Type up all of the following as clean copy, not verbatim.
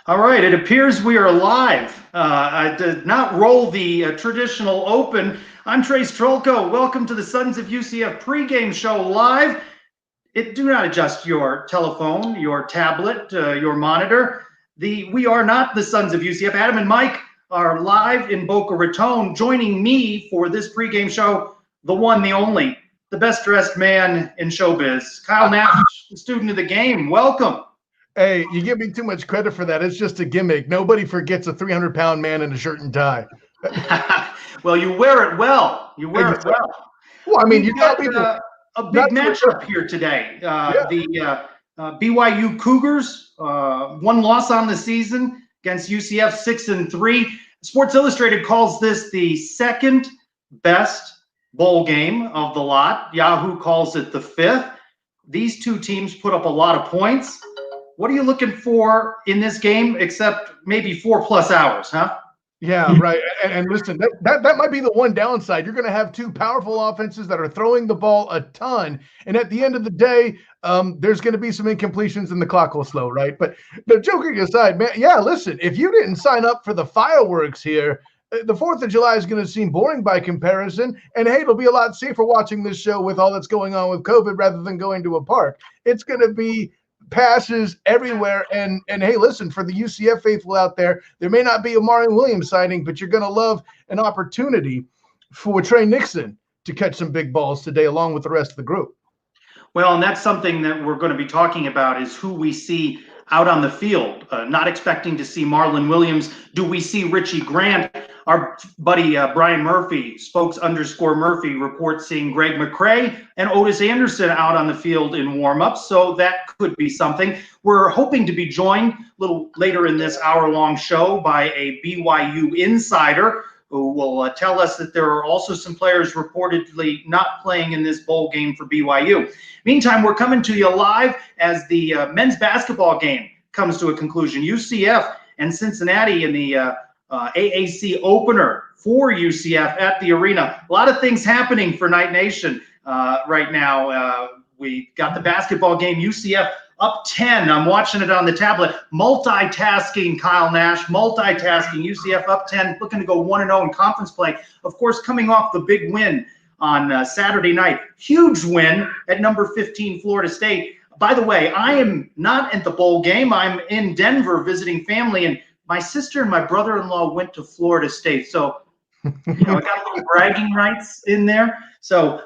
All right, it appears we are live. I did not roll the traditional open. I'm Trace Trolko. Welcome to the Sons of UCF pregame show live. Do not adjust your telephone, your tablet, your monitor. We are not the Sons of UCF. Adam and Mike are live in Boca Raton. Joining me for this pregame show, the one, the only, the best dressed man in showbiz, Kyle Nash, the student of the game. Welcome. Hey, you give me too much credit for that. It's just a gimmick. Nobody forgets a 300-pound man in a shirt and tie. Well, you wear it well. You wear it well. Well, I mean, We've got a big matchup here today. The BYU Cougars, one loss on the season against UCF, 6-3. Sports Illustrated calls this the second best bowl game of the lot. Yahoo calls it the fifth. These two teams put up a lot of points. What are you looking for in this game, except maybe 4+ hours, huh? Yeah, right. And listen, that might be the one downside. You're going to have two powerful offenses that are throwing the ball a ton. And at the end of the day, there's going to be some incompletions and the clock will slow, right? But joking aside, man, yeah, listen, if you didn't sign up for the fireworks here, the 4th of July is going to seem boring by comparison. And hey, it'll be a lot safer watching this show with all that's going on with COVID rather than going to a park. It's going to be passes everywhere. And hey, listen, for the UCF faithful out there may not be a Marion Williams signing, but you're going to love an opportunity for Trey Nixon to catch some big balls today along with the rest of the group. Well, and that's something that we're going to be talking about is who we see out on the field. Not expecting to see Marlon Williams. Do we see Richie Grant? Our buddy Brian Murphy, spokes_Murphy, reports seeing Greg McCray and Otis Anderson out on the field in warmups. So that could be something. We're hoping to be joined a little later in this hour-long show by a BYU insider who will tell us that there are also some players reportedly not playing in this bowl game for BYU. Meantime, we're coming to you live as the men's basketball game comes to a conclusion. UCF and Cincinnati in the AAC opener for UCF at the arena. A lot of things happening for Night Nation right now. We got the basketball game, UCF up 10. I'm watching it on the tablet. Multitasking, Kyle Nash. Multitasking. UCF up 10, looking to go 1-0 in conference play. Of course, coming off the big win on Saturday night. Huge win at number 15, Florida State. By the way, I am not at the bowl game. I'm in Denver visiting family, and my sister and my brother-in-law went to Florida State. So, I got a little bragging rights in there. So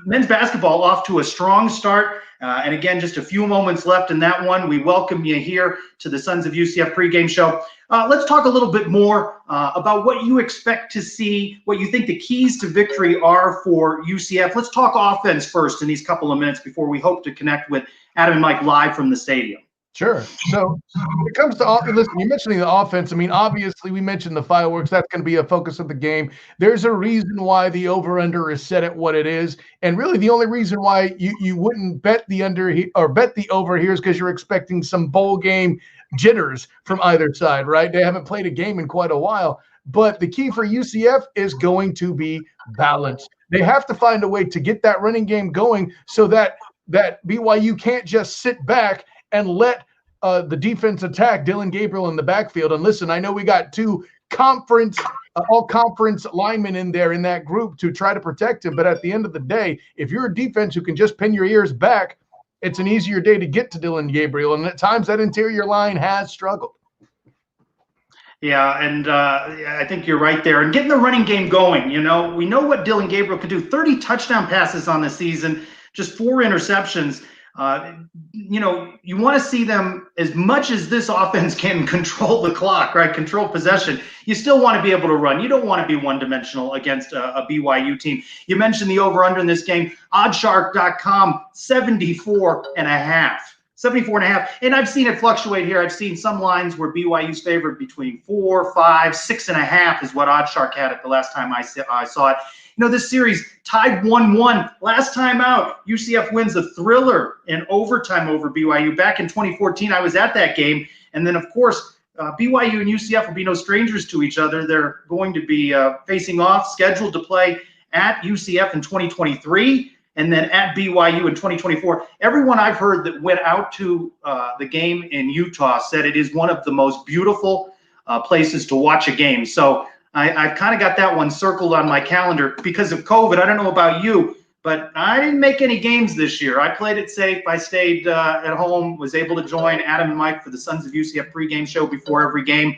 men's basketball off to a strong start. And again, just a few moments left in that one. We welcome you here to the Sons of UCF pregame show. Let's talk a little bit more about what you expect to see, what you think the keys to victory are for UCF. Let's talk offense first in these couple of minutes before we hope to connect with Adam and Mike live from the stadium. Sure. So when it comes to listen, you mentioning the offense. I mean, obviously, we mentioned the fireworks. That's going to be a focus of the game. There's a reason why the over/under is set at what it is, and really the only reason why you wouldn't bet the under or bet the over here is because you're expecting some bowl game jitters from either side, right? They haven't played a game in quite a while. But the key for UCF is going to be balance. They have to find a way to get that running game going so that BYU can't just sit back and let the defense attack Dillon Gabriel in the backfield. And listen, I know we got two all-conference linemen in there in that group to try to protect him. But at the end of the day, if you're a defense who can just pin your ears back, it's an easier day to get to Dillon Gabriel. And at times that interior line has struggled. Yeah, and I think you're right there. And getting the running game going, we know what Dillon Gabriel could do. 30 touchdown passes on the season, just 4 interceptions. You want to see them, as much as this offense can control the clock, right? Control possession. You still want to be able to run. You don't want to be one-dimensional against a BYU team. You mentioned the over/under in this game. Oddshark.com, 74.5. 74.5. And I've seen it fluctuate here. I've seen some lines where BYU's favored between 4, 5, 6.5 is what Oddshark had it the last time I saw it. This series tied 1-1. Last time out, UCF wins a thriller in overtime over BYU. Back in 2014, I was at that game. And then, of course, BYU and UCF will be no strangers to each other. They're going to be facing off, scheduled to play at UCF in 2023. and then at BYU in 2024. Everyone I've heard that went out to the game in Utah said it is one of the most beautiful places to watch a game. So I've kind of got that one circled on my calendar because of COVID. I don't know about you, but I didn't make any games this year. I played it safe. I stayed at home, was able to join Adam and Mike for the Sons of UCF pregame show before every game.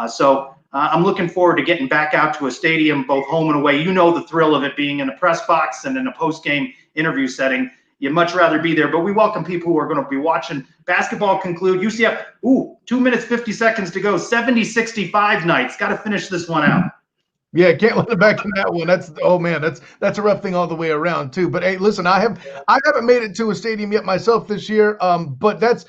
So I'm looking forward to getting back out to a stadium, both home and away. You know the thrill of it being in a press box and in a post-game interview setting. You'd much rather be there, but we welcome people who are going to be watching basketball conclude. UCF, 2 minutes, 50 seconds to go, 70-65 Knights. Got to finish this one out. Yeah, can't let it back in that one. That's a rough thing all the way around too. But hey, listen, I haven't made it to a stadium yet myself this year. But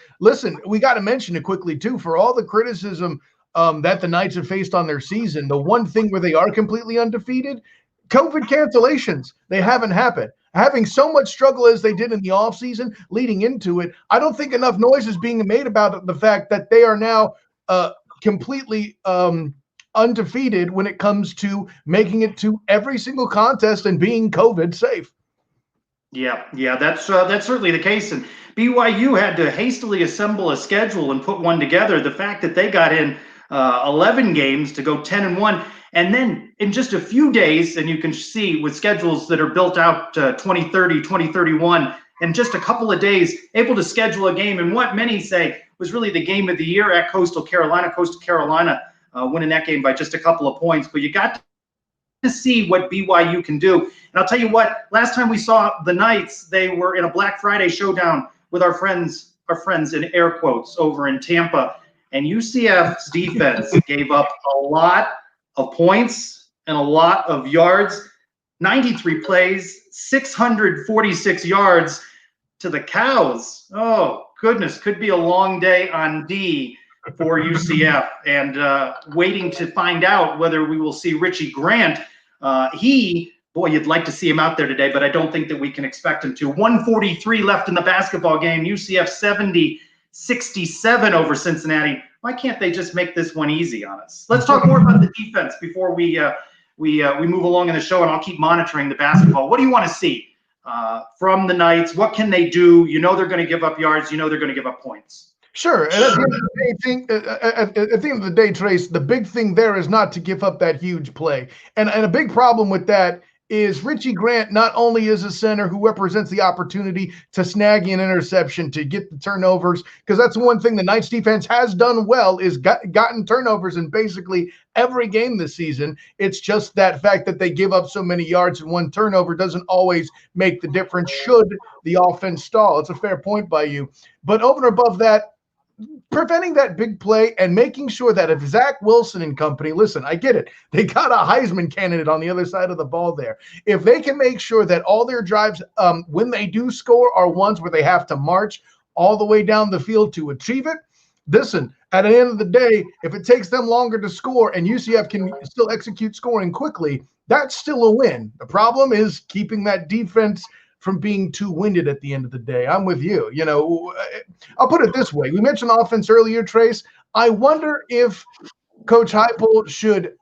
we got to mention it quickly too. For all the criticism that the Knights have faced on their season, the one thing where they are completely undefeated, COVID cancellations, they haven't happened. Having so much struggle as they did in the offseason leading into it, I don't think enough noise is being made about the fact that they are now completely undefeated when it comes to making it to every single contest and being COVID safe. Yeah, that's certainly the case. And BYU had to hastily assemble a schedule and put one together. The fact that they got in 11 games to go 10-1, and then in just a few days, and you can see with schedules that are built out 2030, 2031, in just a couple of days, able to schedule a game in what many say was really the game of the year at Coastal Carolina. Coastal Carolina winning that game by just a couple of points. But you got to see what BYU can do. And I'll tell you what, last time we saw the Knights, they were in a Black Friday showdown with our friends in air quotes over in Tampa. And UCF's defense gave up a lot of points and a lot of yards, 93 plays, 646 yards to the Cows. Oh, goodness, could be a long day on D for UCF, and waiting to find out whether we will see Richie Grant. You'd like to see him out there today, but I don't think that we can expect him to. 143 left in the basketball game. UCF 70-67 over Cincinnati. Why can't they just make this one easy on us? Let's talk more about the defense before we move along in the show, and I'll keep monitoring the basketball. What do you want to see from the Knights? What can they do? You know they're going to give up yards. You know they're going to give up points. Sure. And at the end of the day, Trace, the big thing there is not to give up that huge play. And a big problem with that is Richie Grant not only is a center who represents the opportunity to snag an interception, to get the turnovers, because that's one thing the Knights defense has done well is gotten turnovers in basically every game this season. It's just that fact that they give up so many yards and one turnover doesn't always make the difference should the offense stall. It's a fair point by you. But over and above that, preventing that big play and making sure that if Zach Wilson and company, listen, I get it. They got a Heisman candidate on the other side of the ball there. If they can make sure that all their drives, when they do score, are ones where they have to march all the way down the field to achieve it, listen, at the end of the day, if it takes them longer to score and UCF can still execute scoring quickly, that's still a win. The problem is keeping that defense from being too winded at the end of the day. I'm with you. You know, I'll put it this way. We mentioned offense earlier, Trace. I wonder if Coach Heupel should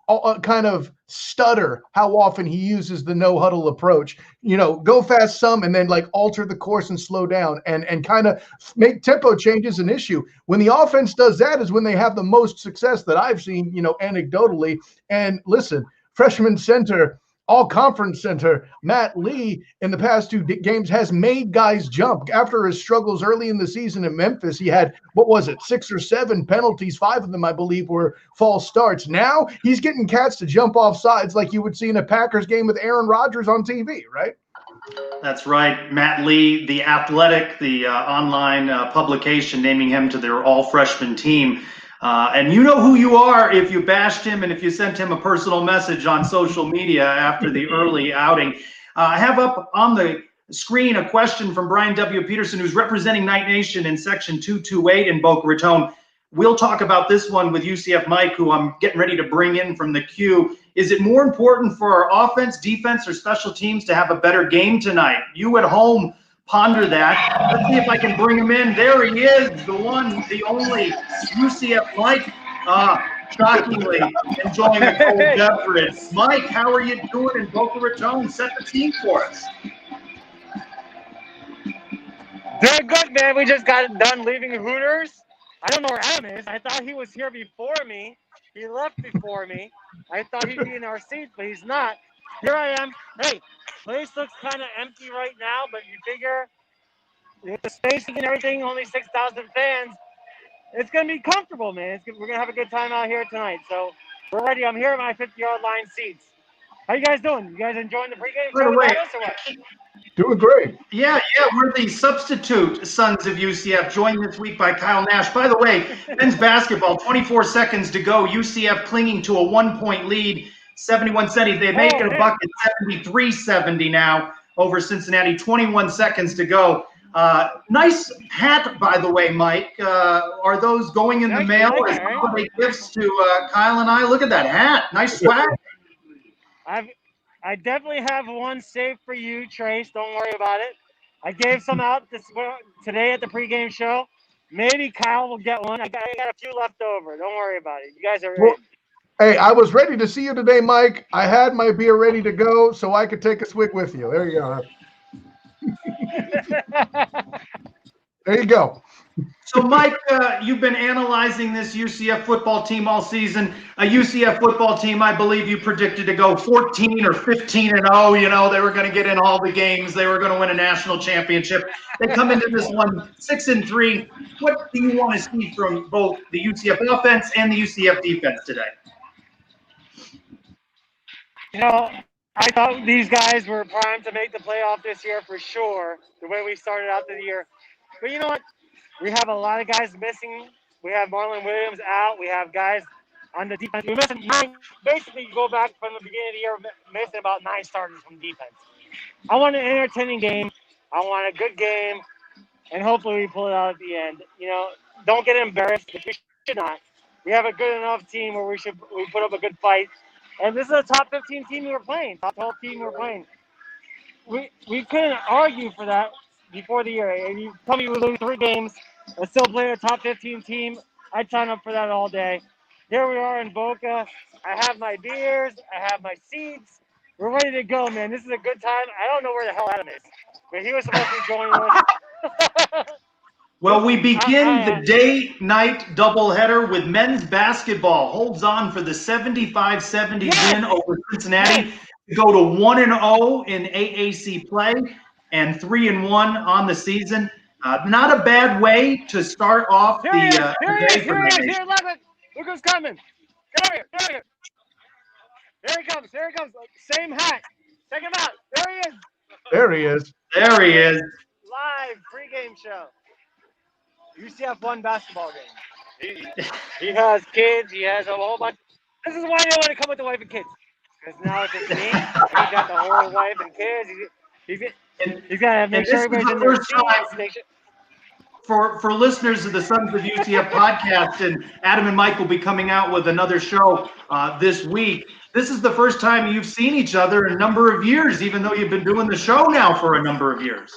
kind of stutter how often he uses the no-huddle approach. You know, go fast some and then like alter the course and slow down and kind of make tempo changes an issue. When the offense does that is when they have the most success that I've seen, you know, anecdotally. And listen, freshman center, all-conference center Matt Lee in the past two games has made guys jump. After his struggles early in the season in Memphis, he had, 6 or 7 penalties. 5 of them, I believe, were false starts. Now he's getting cats to jump off sides like you would see in a Packers game with Aaron Rodgers on TV, right? That's right. Matt Lee, The Athletic, the online publication naming him to their all-freshman team. And you know who you are if you bashed him and if you sent him a personal message on social media after the early outing. I have up on the screen a question from Brian W. Peterson, who's representing Knight Nation in Section 228 in Boca Raton. We'll talk about this one with UCF Mike, who I'm getting ready to bring in from the queue. Is it more important for our offense, defense, or special teams to have a better game tonight? You at home ponder that. Let's see if I can bring him in. There he is, the one, the only UCF Mike. Shockingly enjoying a cold beverage. Mike, how are you doing in Boca Raton? Set the team for us. Doing good, man. We just got done leaving Hooters. I don't know where Adam is. I thought he was here before me. He left before me. I thought he'd be in our seats, but he's not. Here I am. Hey, place looks kind of empty right now, but you figure with the space and everything, only 6,000 fans, it's going to be comfortable, man. We're going to have a good time out here tonight. So we're ready. I'm here at my 50-yard line seats. How you guys doing? You guys enjoying the pregame show without us or what? Doing great. Yeah, we're the substitute Sons of UCF, joined this week by Kyle Nash. By the way, men's basketball, 24 seconds to go. UCF clinging to a 1-point lead, 71-70. They make it a bucket, 73-70 now over Cincinnati. 21 seconds to go. Nice hat, by the way, Mike. Are those going in the mail as holiday gifts to Kyle and I? Look at that hat. Nice swag. I definitely have one saved for you, Trace. Don't worry about it. I gave some out today at the pregame show. Maybe Kyle will get one. I got a few left over. Don't worry about it. You guys are ready. Well, hey, I was ready to see you today, Mike. I had my beer ready to go so I could take a swig with you. There you are. There you go. So, Mike, you've been analyzing this UCF football team all season. A UCF football team, I believe you predicted to go 14 or 15-0. You know, they were going to get in all the games. They were going to win a national championship. They come into this one 6-3. What do you want to see from both the UCF offense and the UCF defense today? You know, I thought these guys were primed to make the playoff this year for sure, the way we started out the year. But you know what? We have a lot of guys missing. We have Marlon Williams out. We have guys on the defense. We're missing 9. Basically, you go back from the beginning of the year, missing about 9 starters from defense. I want an entertaining game. I want a good game. And hopefully we pull it out at the end. You know, don't get embarrassed. We should not. We have a good enough team where we put up a good fight. And this is a top 15 team we were playing, top 12 team we were playing. We couldn't argue for that before the year. If you tell me we lose 3 games and still play a top 15 team, I'd sign up for that all day. Here we are in Boca. I have my beers. I have my seats. We're ready to go, man. This is a good time. I don't know where the hell Adam is, but he was supposed to be joining us. Well, we begin the day-night doubleheader with men's basketball. Holds on for the 75-70 win over Cincinnati to go to 1-0 in AAC play and 3-1 on the season. Not a bad way to start off the day for the nation. Here, look who's coming. Get over here. There he comes. Same hat. Check him out. There he is. Live pregame show. UCF won basketball game. He has kids. He has a whole bunch. This is why I don't want to come with the wife and kids. Because now it's just me. He's got the whole wife and kids. He's got to make sure everybody's in their seats. For listeners of the Sons of UCF podcast, and Adam and Mike will be coming out with another show this week. This is the first time you've seen each other in a number of years, even though you've been doing the show now for a number of years.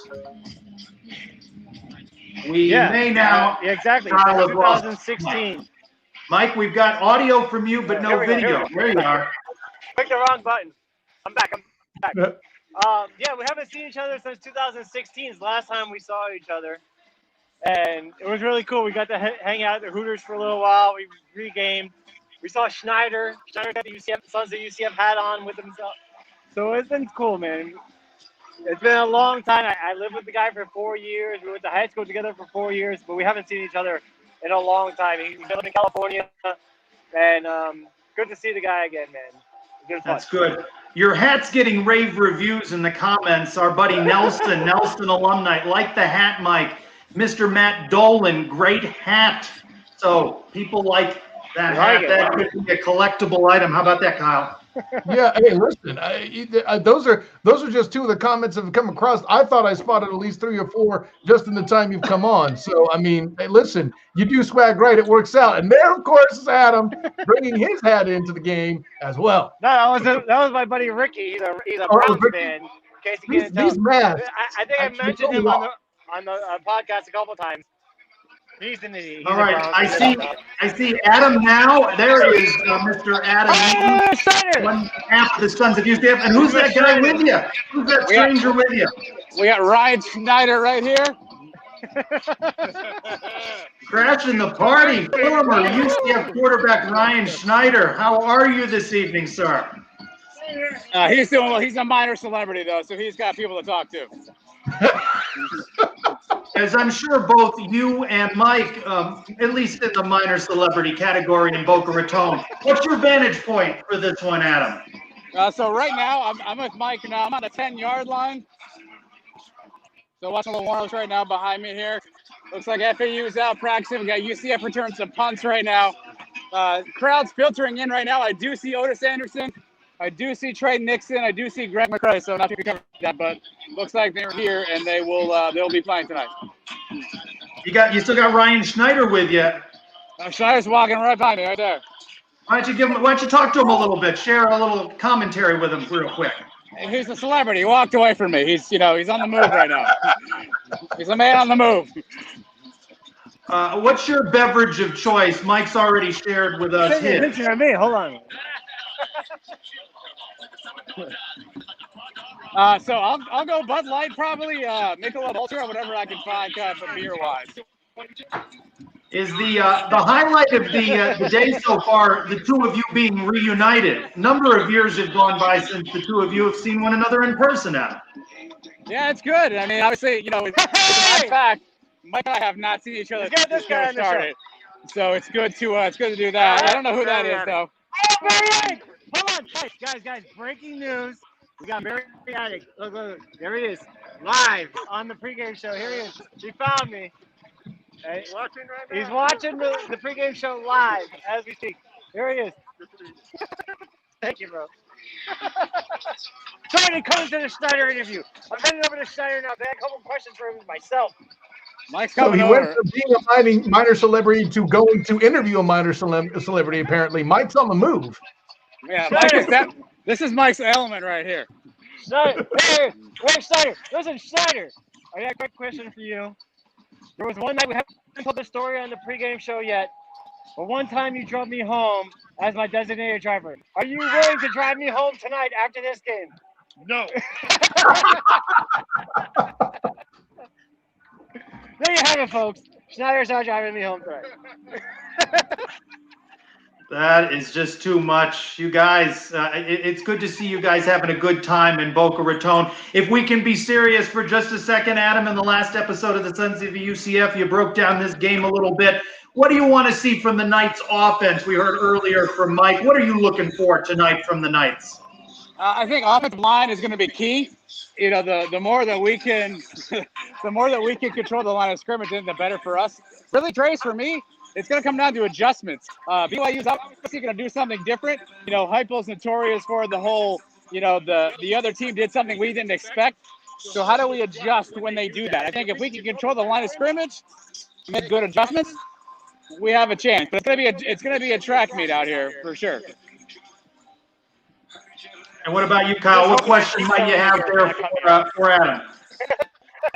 We may now. Exactly. 2016. Mike, we've got audio from you, but no video. There you are. Click the wrong button. I'm back. We haven't seen each other since 2016. It's the last time we saw each other. And it was really cool. We got to hang out at the Hooters for a little while. We regamed. We saw Schneider. Schneider got the Sons of UCF hat on with himself. So it's been cool, man. It's been a long time. I lived with the guy for 4 years. We went to high school together for 4 years, but we haven't seen each other in a long time. He's living in California, and good to see the guy again, man. Good fun. That's good. Your hat's getting rave reviews in the comments. Our buddy Nelson alumni, like the hat, Mike. Mr. Matt Dolan, great hat. So people like that hat. That could be a collectible item. How about that, Kyle? Yeah, hey, listen, those are just 2 of the comments that have come across. I thought I spotted at least 3 or 4 just in the time you've come on. So, I mean, hey, listen, you do swag right, it works out. And there, of course, is Adam bringing his hat into the game as well. No, that was my buddy Ricky. He's a Browns fan. In case you can't tell. He's mad. I think I mentioned him on the podcast a couple times. He's all right, I see Adam now. There is Mr. Adam. One half of the Sons of UCF. And who's that guy with you? Who's that stranger with you? We got Ryan Schneider right here. Crashing the party, former UCF quarterback Ryan Schneider. How are you this evening, sir? He's doing well. He's a minor celebrity, though, so he's got people to talk to. As I'm sure both you and Mike, at least in the minor celebrity category in Boca Raton, what's your vantage point for this one, Adam? So right now, I'm with Mike now. I'm on the 10-yard line. So watching the warm-ups right now behind me here. Looks like FAU's out practicing. We got UCF returning some punts right now. Crowd's filtering in right now. I do see Otis Anderson. I do see Trey Nixon. I do see Greg McCray. So I'm not sure if you covered that, but looks like they're here and they'll be playing tonight. You still got Ryan Schneider with you. Schneider's walking right by me, right there. Why don't you talk to him a little bit? Share a little commentary with him real quick. He's a celebrity. He walked away from me. He's on the move right now. He's a man on the move. What's your beverage of choice? Mike's already shared with us Send me a his. picture of me. Hold on. So I'll go Bud Light probably, Michelob Ultra, whatever I can find beer wise. Is the highlight of the day so far the two of you being reunited? Number of years have gone by since the two of you have seen one another in person now. Yeah, it's good. I mean, obviously, it's a fact. Mike and I have not seen each other Let's get this guy on the started. So it's good to do that. I don't know who that is though. Oh, Barry! Hold on, guys! Breaking news. We got Barry Attic. Look, there he is, live on the pregame show. Here he is. He found me. Hey, watching right now. He's watching the pregame show live as we speak. Here he is. Thank you, bro. Sorry to come to the Schneider interview. I'm heading over to Schneider now. I had a couple questions for him myself. Mike's So coming he over. went from being a minor celebrity to going to interview a minor celebrity, apparently. Mike's on the move. Yeah, Mike is that. This is Mike's element right here. Schneider, hey, Schneider. Listen, Schneider. I got a quick question for you. There was one night, we haven't told the story on the pregame show yet, but one time you drove me home as my designated driver. Are you willing to drive me home tonight after this game? No. There you have it, folks. Schneider's not driving me home tonight. That is just too much. You guys, it's good to see you guys having a good time in Boca Raton. If we can be serious for just a second, Adam, in the last episode of the Sons of UCF, you broke down this game a little bit. What do you want to see from the Knights offense? We heard earlier from Mike. What are you looking for tonight from the Knights? I think offensive line is going to be key. The more that we can, control the line of scrimmage, the better for us. Really, Trace, for me, it's going to come down to adjustments. BYU is obviously going to do something different. Heupel's notorious for the whole, the other team did something we didn't expect. So how do we adjust when they do that? I think if we can control the line of scrimmage, make good adjustments, we have a chance. But it's going to be a track meet out here for sure. And what about you, Kyle? What question might you have there for Adam?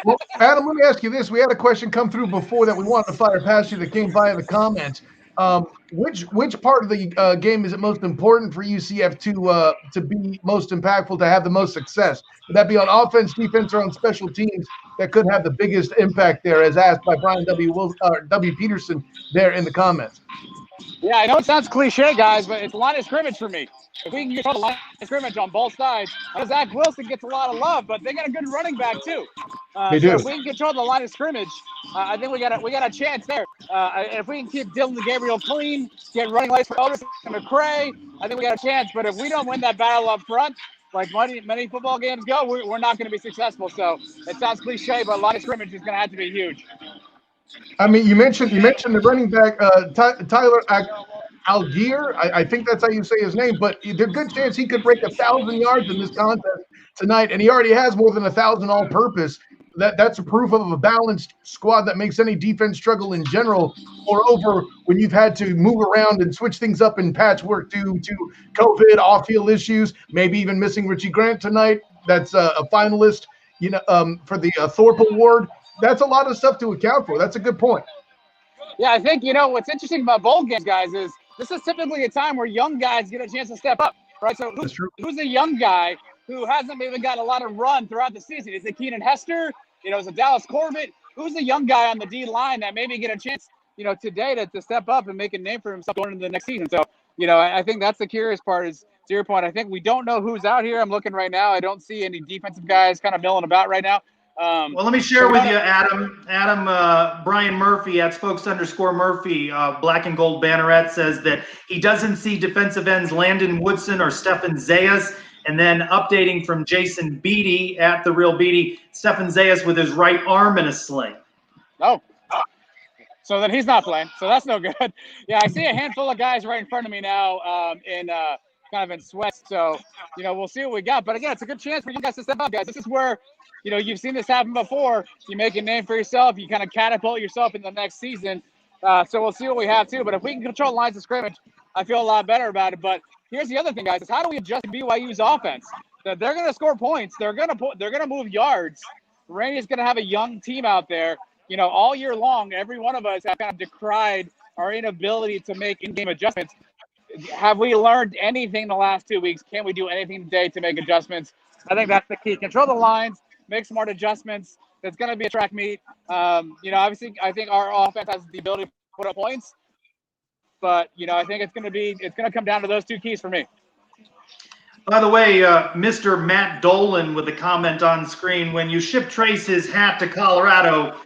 Well, Adam, let me ask you this. We had a question come through before that we wanted to fire past you that came via the comments. Which part of the game is it most important for UCF to be most impactful, to have the most success? Would that be on offense, defense, or on special teams that could have the biggest impact there, as asked by Brian W. Peterson there in the comments? Yeah, I know it sounds cliche, guys, but it's line of scrimmage for me. If we can control the line of scrimmage on both sides, Zach Wilson gets a lot of love, but they got a good running back too. They do. So if we can control the line of scrimmage, I think we got a chance there. If we can keep Dylan Gabriel clean, get running lanes for Otis and McCray, I think we got a chance. But if we don't win that battle up front, like many football games go, we're not going to be successful. So it sounds cliche, but line of scrimmage is going to have to be huge. I mean, you mentioned the running back Tyler Algier. I think that's how you say his name, but there's a good chance he could break 1,000 yards in this contest tonight, and he already has more than 1,000 all-purpose. That's a proof of a balanced squad that makes any defense struggle in general. Moreover, when you've had to move around and switch things up in patchwork due to COVID, off-field issues, maybe even missing Richie Grant tonight, that's a finalist, for the Thorpe Award. That's a lot of stuff to account for. That's a good point. Yeah, I think, what's interesting about bowl games, guys, is this is typically a time where young guys get a chance to step up, right? So who's a young guy who hasn't even got a lot of run throughout the season? Is it Keenan Hester? Is it Dallas Corbett? who's the young guy on the D line that maybe get a chance, today to step up and make a name for himself going into the next season. So, I think that's the curious part is, to your point, I think we don't know who's out here. I'm looking right now. I don't see any defensive guys kind of milling about right now. Well, let me share with you, Adam. Brian Murphy at @spokes_Murphy, Black and Gold Banneret, says that he doesn't see defensive ends Landon Woodson or Stefan Zayas. And then updating from Jason Beatty at The Real Beatty, Stefan Zayas with his right arm in a sling. Oh. So then he's not playing. So that's no good. Yeah, I see a handful of guys right in front of me now in kind of in sweats. So, we'll see what we got. But again, it's a good chance for you guys to step up, guys. This is where, you've seen this happen before. You make a name for yourself. You kind of catapult yourself in the next season. So we'll see what we have too. But if we can control lines of scrimmage, I feel a lot better about it. But here's the other thing, guys, is how do we adjust BYU's offense? They're going to score points. They're going to move yards. Randy's going to have a young team out there. All year long, every one of us have kind of decried our inability to make in-game adjustments. Have we learned anything the last 2 weeks? Can we do anything today to make adjustments? I think that's the key. Control the lines, make smart adjustments. It's going to be a track meet. Obviously, I think our offense has the ability to put up points. But, I think it's going to come down to those two keys for me. By the way, Mr. Matt Dolan with a comment on screen, when you ship Trace his hat to Colorado,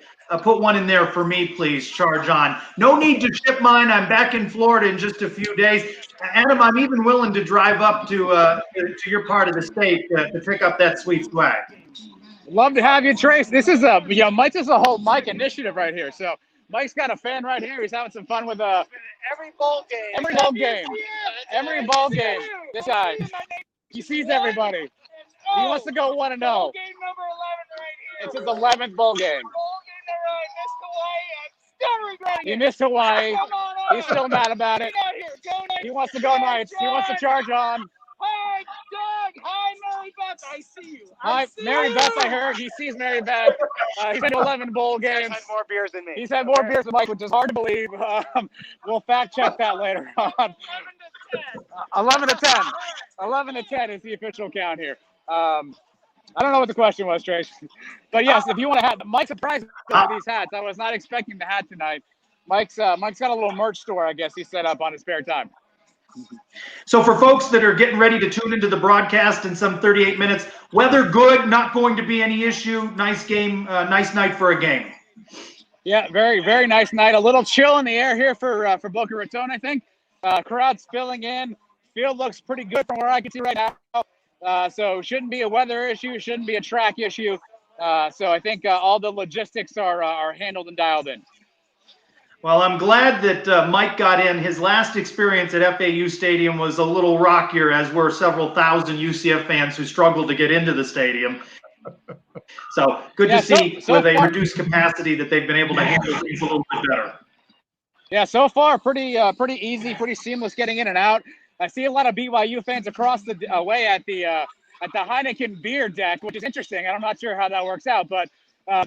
put one in there for me, please. Charge on. No need to ship mine. I'm back in Florida in just a few days. Adam, I'm even willing to drive up to your part of the state to pick up that sweet swag. Love to have you, Trace. This is Mike. This is a whole Mike initiative right here. So Mike's got a fan right here. He's having some fun with Every bowl game. Every bowl game. This guy, he sees everybody. He wants to go 1-0. Game number 11 right here. It's his 11th bowl game. He missed Hawaii. He's still mad about it. He wants to go Knights. He wants to charge on. Hi, Doug. Hi, Mary Beth. I see you. Hi, Mary Beth. I heard. He sees Mary Beth. He's been to 11 bowl games. He's had more beers than me. He's had more beers than Mike, which is hard to believe. We'll fact check that later on. 11 to 10. 11 to 10 is the official count here. I don't know what the question was, Trace. But yes, if you want a hat, Mike surprised me with these hats. I was not expecting the hat tonight. Mike's got a little merch store, I guess, he set up on his spare time. So for folks that are getting ready to tune into the broadcast in some 38 minutes, weather good, not going to be any issue. Nice game, nice night for a game. Yeah, very, very nice night. A little chill in the air here for Boca Raton, I think. Crowd's filling in. Field looks pretty good from where I can see right now. So shouldn't be a weather issue, shouldn't be a track issue. So I think all the logistics are handled and dialed in. Well, I'm glad that Mike got in. His last experience at FAU Stadium was a little rockier, as were several thousand UCF fans who struggled to get into the stadium. So good to see with a reduced capacity that they've been able to handle things a little bit better. Yeah, so far pretty easy, pretty seamless getting in and out. I see a lot of BYU fans across the way at the Heineken beer deck, which is interesting. I'm not sure how that works out, but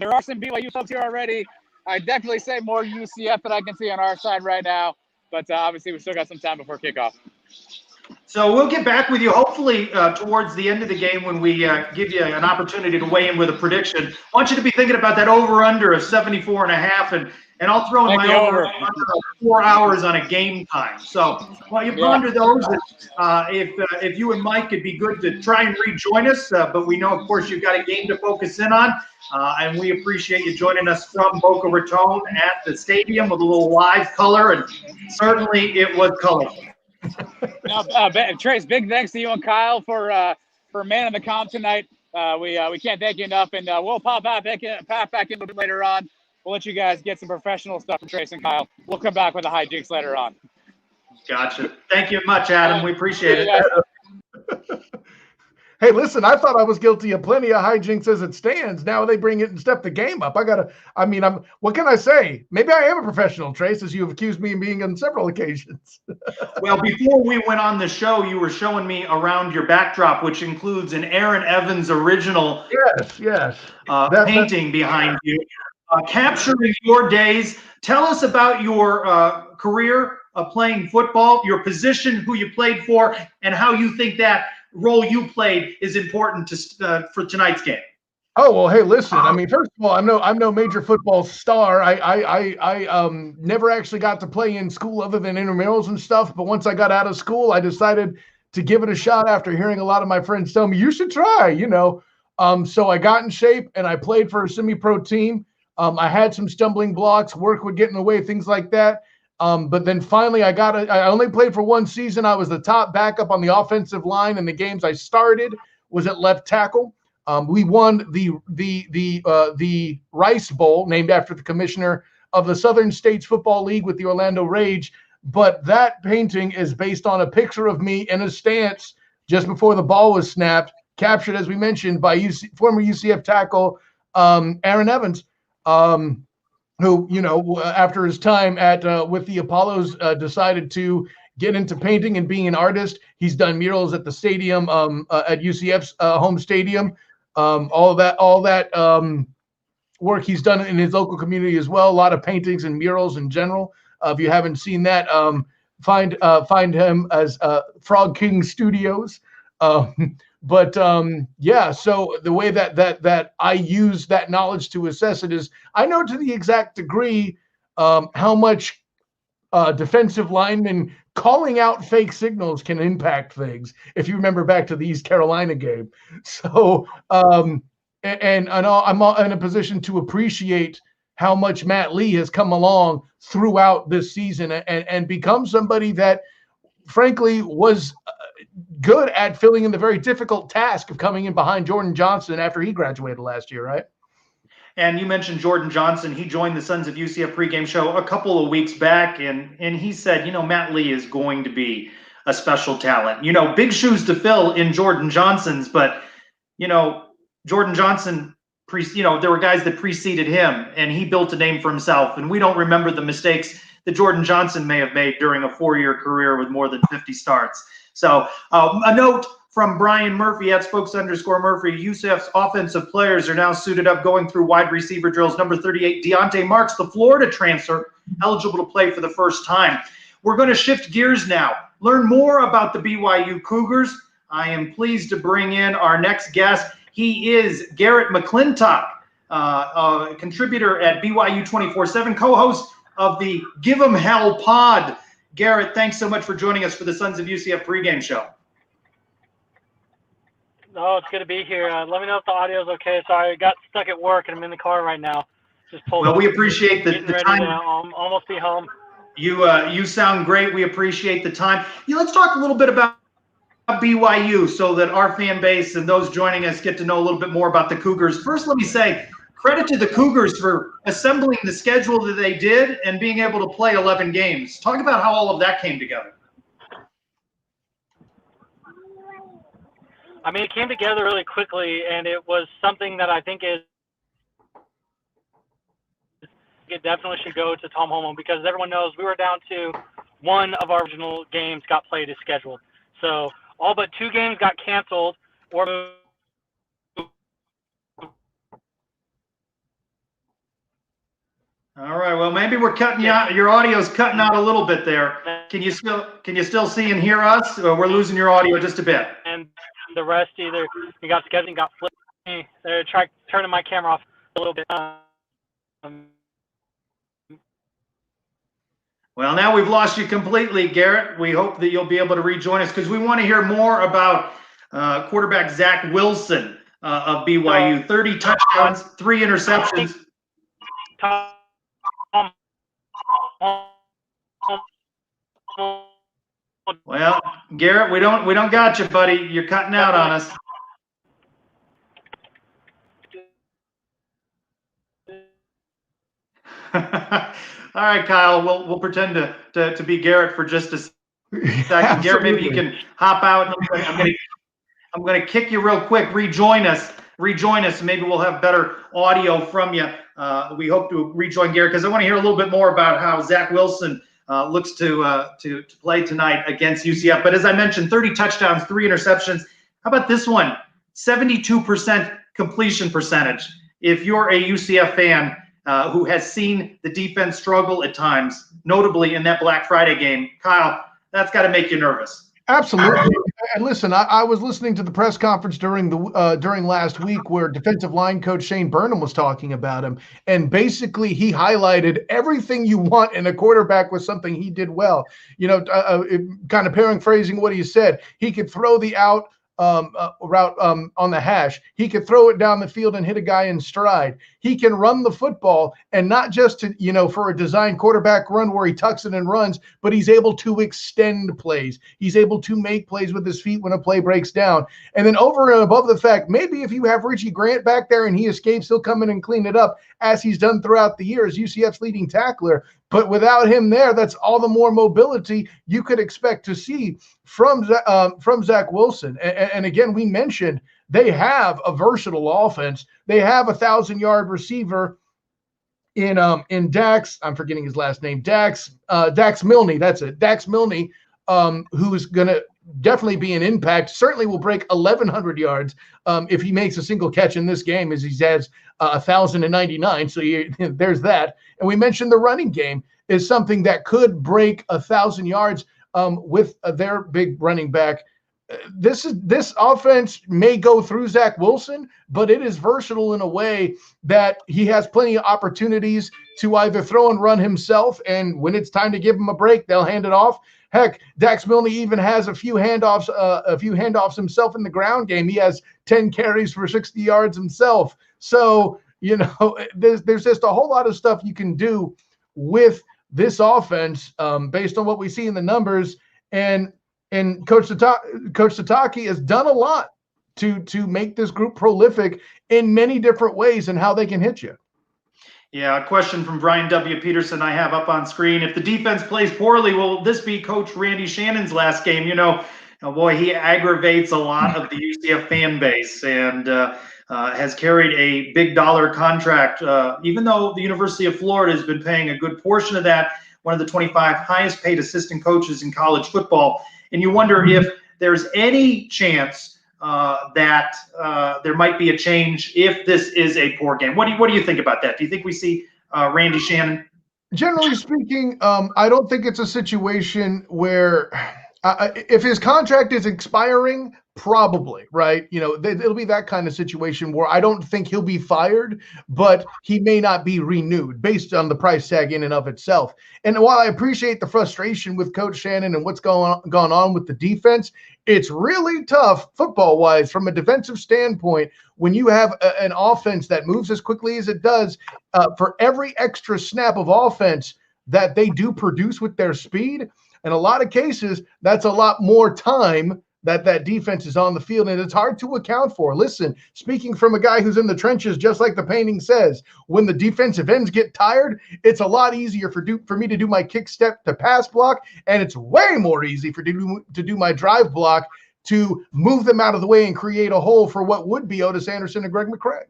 there are some BYU folks here already. I definitely say more UCF than I can see on our side right now, but obviously we still got some time before kickoff. So we'll get back with you hopefully towards the end of the game when we give you an opportunity to weigh in with a prediction. I want you to be thinking about that over-under of 74.5, and I'll throw in my over 4 hours on a game time. So while you ponder those, if you and Mike could be good to try and rejoin us, but we know, of course, you've got a game to focus in on. And we appreciate you joining us from Boca Raton at the stadium with a little live color, and certainly it was colorful. Trace, big thanks to you and Kyle for manning the comp tonight. We can't thank you enough, and we'll pop back in a little bit later on. We'll let you guys get some professional stuff from Trace and Kyle. We'll come back with the hijinks later on. Gotcha. Thank you much, Adam. We appreciate it. Hey, listen, I thought I was guilty of plenty of hijinks as it stands. Now they bring it and step the game up. What can I say? Maybe I am a professional, Trace, as you've accused me of being on several occasions. Well, before we went on the show, you were showing me around your backdrop, which includes an Aaron Evans original painting behind you, capturing your days. Tell us about your career playing football, your position, who you played for, and how you think that role you played is important for tonight's game. Oh well, hey, listen. I mean, first of all, I'm no major football star. I never actually got to play in school other than intramurals and stuff. But once I got out of school, I decided to give it a shot after hearing a lot of my friends tell me you should try. So I got in shape and I played for a semi-pro team. I had some stumbling blocks, work would get in the way, things like that. But then finally, I only played for one season. I was the top backup on the offensive line, and the games I started was at left tackle. We won the Rice Bowl, named after the commissioner of the Southern States Football League with the Orlando Rage. But that painting is based on a picture of me in a stance just before the ball was snapped, captured, as we mentioned, by former UCF tackle Aaron Evans, who, after his time with the Apollos, decided to get into painting and being an artist. He's done murals at the stadium, at UCF's home stadium. All that work he's done in his local community as well. A lot of paintings and murals in general. If you haven't seen that, find him as Frog King Studios. Yeah. So the way that I use that knowledge to assess it is, I know to the exact degree how much defensive linemen calling out fake signals can impact things. If you remember back to the East Carolina game. So, I'm in a position to appreciate how much Matt Lee has come along throughout this season and become somebody that, frankly, was good at filling in the very difficult task of coming in behind Jordan Johnson after he graduated last year, right? And you mentioned Jordan Johnson. He joined the Sons of UCF pregame show a couple of weeks back, and he said, Matt Lee is going to be a special talent. Big shoes to fill in Jordan Johnson's, but, Jordan Johnson, there were guys that preceded him, and he built a name for himself. And we don't remember the mistakes that Jordan Johnson may have made during a 4-year career with more than 50 starts. So a note from Brian Murphy at @spokes_Murphy. UCF's offensive players are now suited up going through wide receiver drills. Number 38, Deontay Marks, the Florida transfer, eligible to play for the first time. We're going to shift gears now. Learn more about the BYU Cougars. I am pleased to bring in our next guest. He is Garrett McClintock, a contributor at BYU 24/7, co-host of the Give 'em Hell pod. Garrett, thanks so much for joining us for the Sons of UCF pregame show. Oh, it's good to be here. Let me know if the audio is okay. Sorry, I got stuck at work and I'm in the car right now. Just pulled Well, up. we appreciate the time. To, almost be home. You sound great. We appreciate the time. Let's talk a little bit about BYU so that our fan base and those joining us get to know a little bit more about the Cougars. First, let me say credit to the Cougars for assembling the schedule that they did and being able to play 11 games. Talk about how all of that came together. I mean, it came together really quickly, and it was something that I think it definitely should go to Tom Holmoe, because everyone knows we were down to one of our original games got played as scheduled. So all but 2 games got canceled or moved. All right. Well, maybe we're cutting you out. Your audio's cutting out a little bit there. Can you still see and hear us? Or we're losing your audio just a bit. And the rest either we got scheduled, got flipped. They tried turning my camera off a little bit. Well, now we've lost you completely, Garrett. We hope that you'll be able to rejoin us because we want to hear more about quarterback Zach Wilson of BYU. 30 touchdowns, 3 interceptions. Well, Garrett, we don't got you, buddy. You're cutting out on us. All right, Kyle. We'll pretend to be Garrett for just a second. Garrett, maybe you can hop out. I'm gonna kick you real quick. Rejoin us. Maybe we'll have better audio from you. We hope to rejoin Garrett because I want to hear a little bit more about how Zach Wilson looks to play tonight against UCF. But as I mentioned, 30 touchdowns, 3 interceptions. How about this one? 72% completion percentage. If you're a UCF fan who has seen the defense struggle at times, notably in that Black Friday game, Kyle, that's got to make you nervous. Absolutely. And listen, I was listening to the press conference during last week where defensive line coach Shane Burnham was talking about him, and basically he highlighted everything you want in a quarterback was something he did well. Kind of paraphrasing what he said, he could throw the out route on the hash. He could throw it down the field and hit a guy in stride. He can run the football, and not just for a design quarterback run where he tucks it and runs, but he's able to extend plays. He's able to make plays with his feet when a play breaks down. And then over and above the fact, maybe if you have Richie Grant back there and he escapes, he'll come in and clean it up as he's done throughout the year as UCF's leading tackler. But without him there, that's all the more mobility you could expect to see from Zach Wilson. And again, we mentioned they have a versatile offense. They have a 1,000-yard receiver in Dax. I'm forgetting his last name. Dax Milne. That's it. Dax Milne, who is going to definitely be an impact. Certainly will break 1,100 yards if he makes a single catch in this game, as he has 1,099. So there's that. And we mentioned the running game is something that could break 1,000 yards with their big running back. This offense may go through Zach Wilson, but it is versatile in a way that he has plenty of opportunities to either throw and run himself, and when it's time to give him a break, they'll hand it off. Heck, Dax Milne even has a few handoffs himself in the ground game. He has 10 carries for 60 yards himself. So, there's just a whole lot of stuff you can do with this offense based on what we see in the numbers. And Coach Sataki has done a lot to make this group prolific in many different ways and how they can hit you. Yeah, a question from Brian W. Peterson I have up on screen. If the defense plays poorly, will this be Coach Randy Shannon's last game? Boy, he aggravates a lot of the UCF fan base and has carried a big dollar contract, even though the University of Florida has been paying a good portion of that, one of the 25 highest paid assistant coaches in college football. And you wonder if there's any chance that there might be a change if this is a poor game. What do you think about that? Do you think we see Randy Shannon? Generally speaking, I don't think it's a situation where if his contract is expiring, probably, right? It'll be that kind of situation where I don't think he'll be fired, but he may not be renewed based on the price tag in and of itself. And while I appreciate the frustration with Coach Shannon and what's gone on with the defense, it's really tough football-wise from a defensive standpoint when you have an offense that moves as quickly as it does. For every extra snap of offense that they do produce with their speed, in a lot of cases, that's a lot more time that defense is on the field, and it's hard to account for. Listen, speaking from a guy who's in the trenches, just like the painting says, when the defensive ends get tired, it's a lot easier for me to do my kick step to pass block, and it's way more easy to do my drive block to move them out of the way and create a hole for what would be Otis Anderson and Greg McCrae.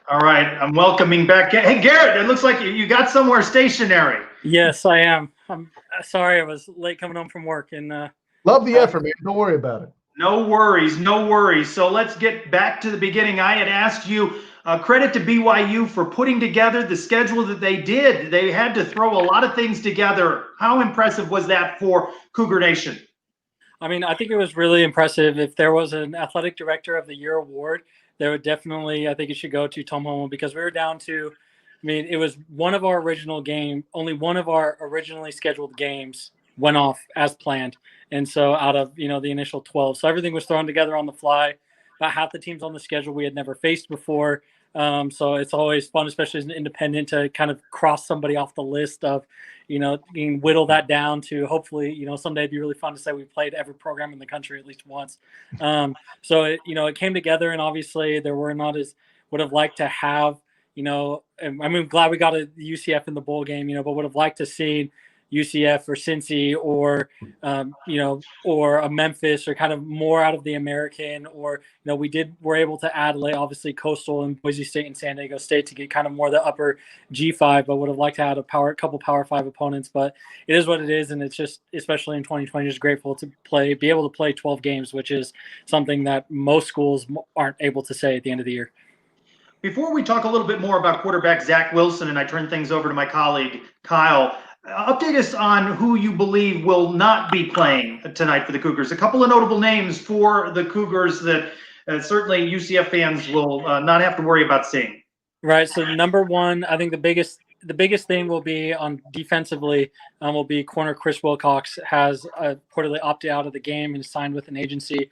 All right, I'm welcoming back. Hey, Garrett, it looks like you got somewhere stationary. Yes, I am. I'm sorry I was late coming home from work. And love the effort, man. Don't worry about it. No worries, no worries. So let's get back to the beginning. I had asked you, credit to BYU for putting together the schedule that they did. They had to throw a lot of things together. How impressive was that for Cougar Nation? I mean, I think it was really impressive. If there was an Athletic Director of the Year award, there would definitely, I think it should go to Tom Holmoe, because we were down to, it was one of our original game, only one of our originally scheduled games went off as planned. And so out of, the initial 12, so everything was thrown together on the fly. About half the teams on the schedule we had never faced before. So it's always fun, especially as an independent, to kind of cross somebody off the list of, whittle that down to hopefully, someday it'd be really fun to say we played every program in the country at least once. So it came together, and obviously there were not as would have liked to have, glad we got the UCF in the bowl game, but would have liked to see UCF or Cincy or, or a Memphis, or kind of more out of the American, or, we're able to add obviously Coastal and Boise State and San Diego State to get kind of more the upper G5, but would have liked to have a couple Power 5 opponents, but it is what it is. And it's just, especially in 2020, just grateful to be able to play 12 games, which is something that most schools aren't able to say at the end of the year. Before we talk a little bit more about quarterback Zach Wilson, and I turn things over to my colleague, Kyle, Update us on who you believe will not be playing tonight for the Cougars. A couple of notable names for the Cougars that certainly UCF fans will not have to worry about seeing. Right. So number one, I think the biggest thing will be on defensively will be corner Chris Wilcox has reportedly opted out of the game and signed with an agency.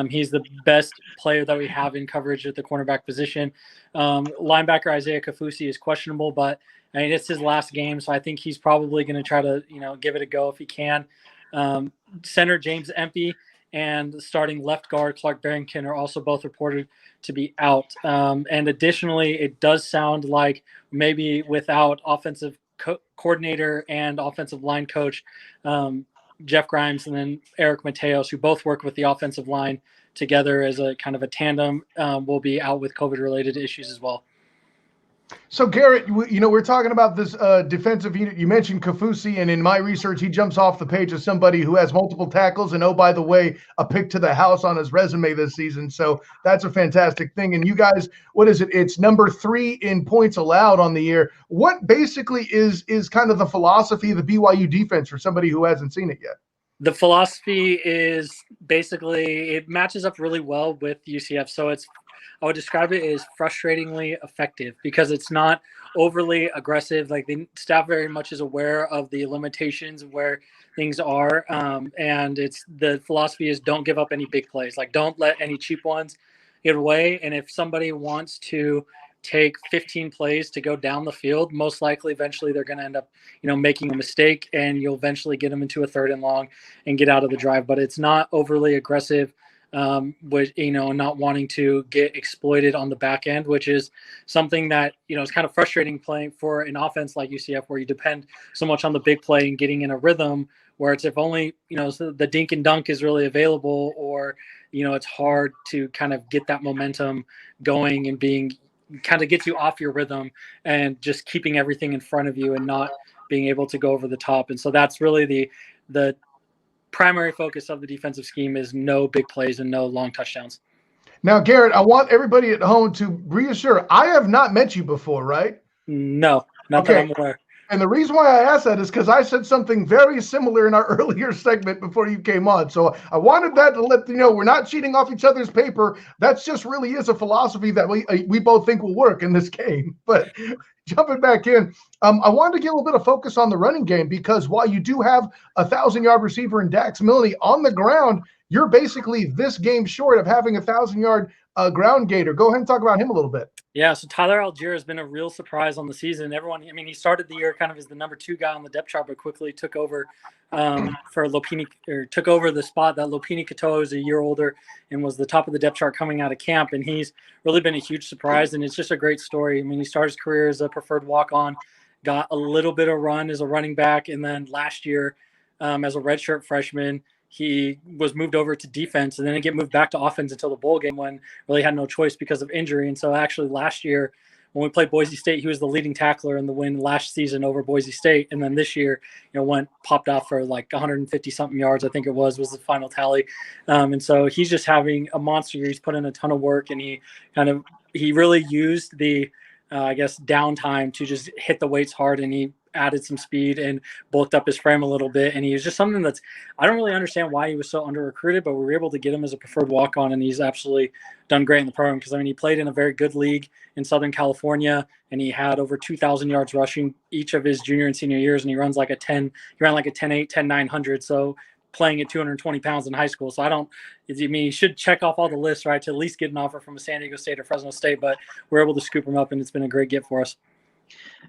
He's the best player that we have in coverage at the cornerback position. Linebacker Isaiah Kafusi is questionable, but I mean, it's his last game, so I think he's probably going to try to give it a go if he can. Center James Empey and starting left guard Clark Barrington are also both reported to be out. And additionally, it does sound like maybe without offensive coordinator and offensive line coach Jeff Grimes and then Eric Mateos, who both work with the offensive line together as a kind of a tandem, will be out with COVID-related issues as well. So, Garrett, we're talking about this defensive unit. You mentioned Kafusi, and in my research, he jumps off the page as somebody who has multiple tackles and, oh, by the way, a pick to the house on his resume this season. So that's a fantastic thing. And you guys, what is it? It's number 3 in points allowed on the year. What basically is kind of the philosophy of the BYU defense for somebody who hasn't seen it yet? The philosophy is basically it matches up really well with UCF. So I would describe it as frustratingly effective because it's not overly aggressive. Like the staff very much is aware of the limitations of where things are. And the philosophy is don't give up any big plays. Like don't let any cheap ones get away. And if somebody wants to take 15 plays to go down the field, most likely eventually they're going to end up, making a mistake and you'll eventually get them into a 3rd and long and get out of the drive. But it's not overly aggressive. With not wanting to get exploited on the back end, which is something that is kind of frustrating playing for an offense like UCF, where you depend so much on the big play and getting in a rhythm. Where it's if only so the dink and dunk is really available, or it's hard to kind of get that momentum going and being kind of gets you off your rhythm and just keeping everything in front of you and not being able to go over the top. And so that's really the primary focus of the defensive scheme is no big plays and no long touchdowns. Now, Garrett, I want everybody at home to reassure, I have not met you before, right? No, not that I'm aware. And the reason why I asked that is because I said something very similar in our earlier segment before you came on. So I wanted that to let you know we're not cheating off each other's paper. That's just really is a philosophy that we both think will work in this game. But jumping back in, I wanted to get a little bit of focus on the running game because while you do have a 1,000-yard receiver in Dax Milne on the ground, you're basically this game short of having a 1,000-yard ground gator. Go ahead and talk about him a little bit. Yeah, so Tyler Algier has been a real surprise on the season. He started the year kind of as the number 2 guy on the depth chart, but quickly took over for Lopini, or took over the spot that Lopini Katoa is a year older and was the top of the depth chart coming out of camp. And he's really been a huge surprise, and it's just a great story. I mean, he started his career as a preferred walk-on, got a little bit of run as a running back, and then last year as a redshirt freshman, he was moved over to defense and then get moved back to offense until the bowl game when really had no choice because of injury. And so actually last year when we played Boise State, he was the leading tackler in the win last season over Boise State. And then this year, popped off for like 150 something yards. I think it was the final tally. And so he's just having a monster year. He's put in a ton of work and he really used the, downtime to just hit the weights hard, and he added some speed and bulked up his frame a little bit. And he was just something I don't really understand why he was so under recruited, but we were able to get him as a preferred walk-on, and he's absolutely done great in the program because he played in a very good league in Southern California, and he had over 2,000 yards rushing each of his junior and senior years, and he ran like a 10.8, 10.900. So playing at 220 pounds in high school. So he should check off all the lists, right, to at least get an offer from a San Diego State or Fresno State, but we're able to scoop him up, and it's been a great get for us.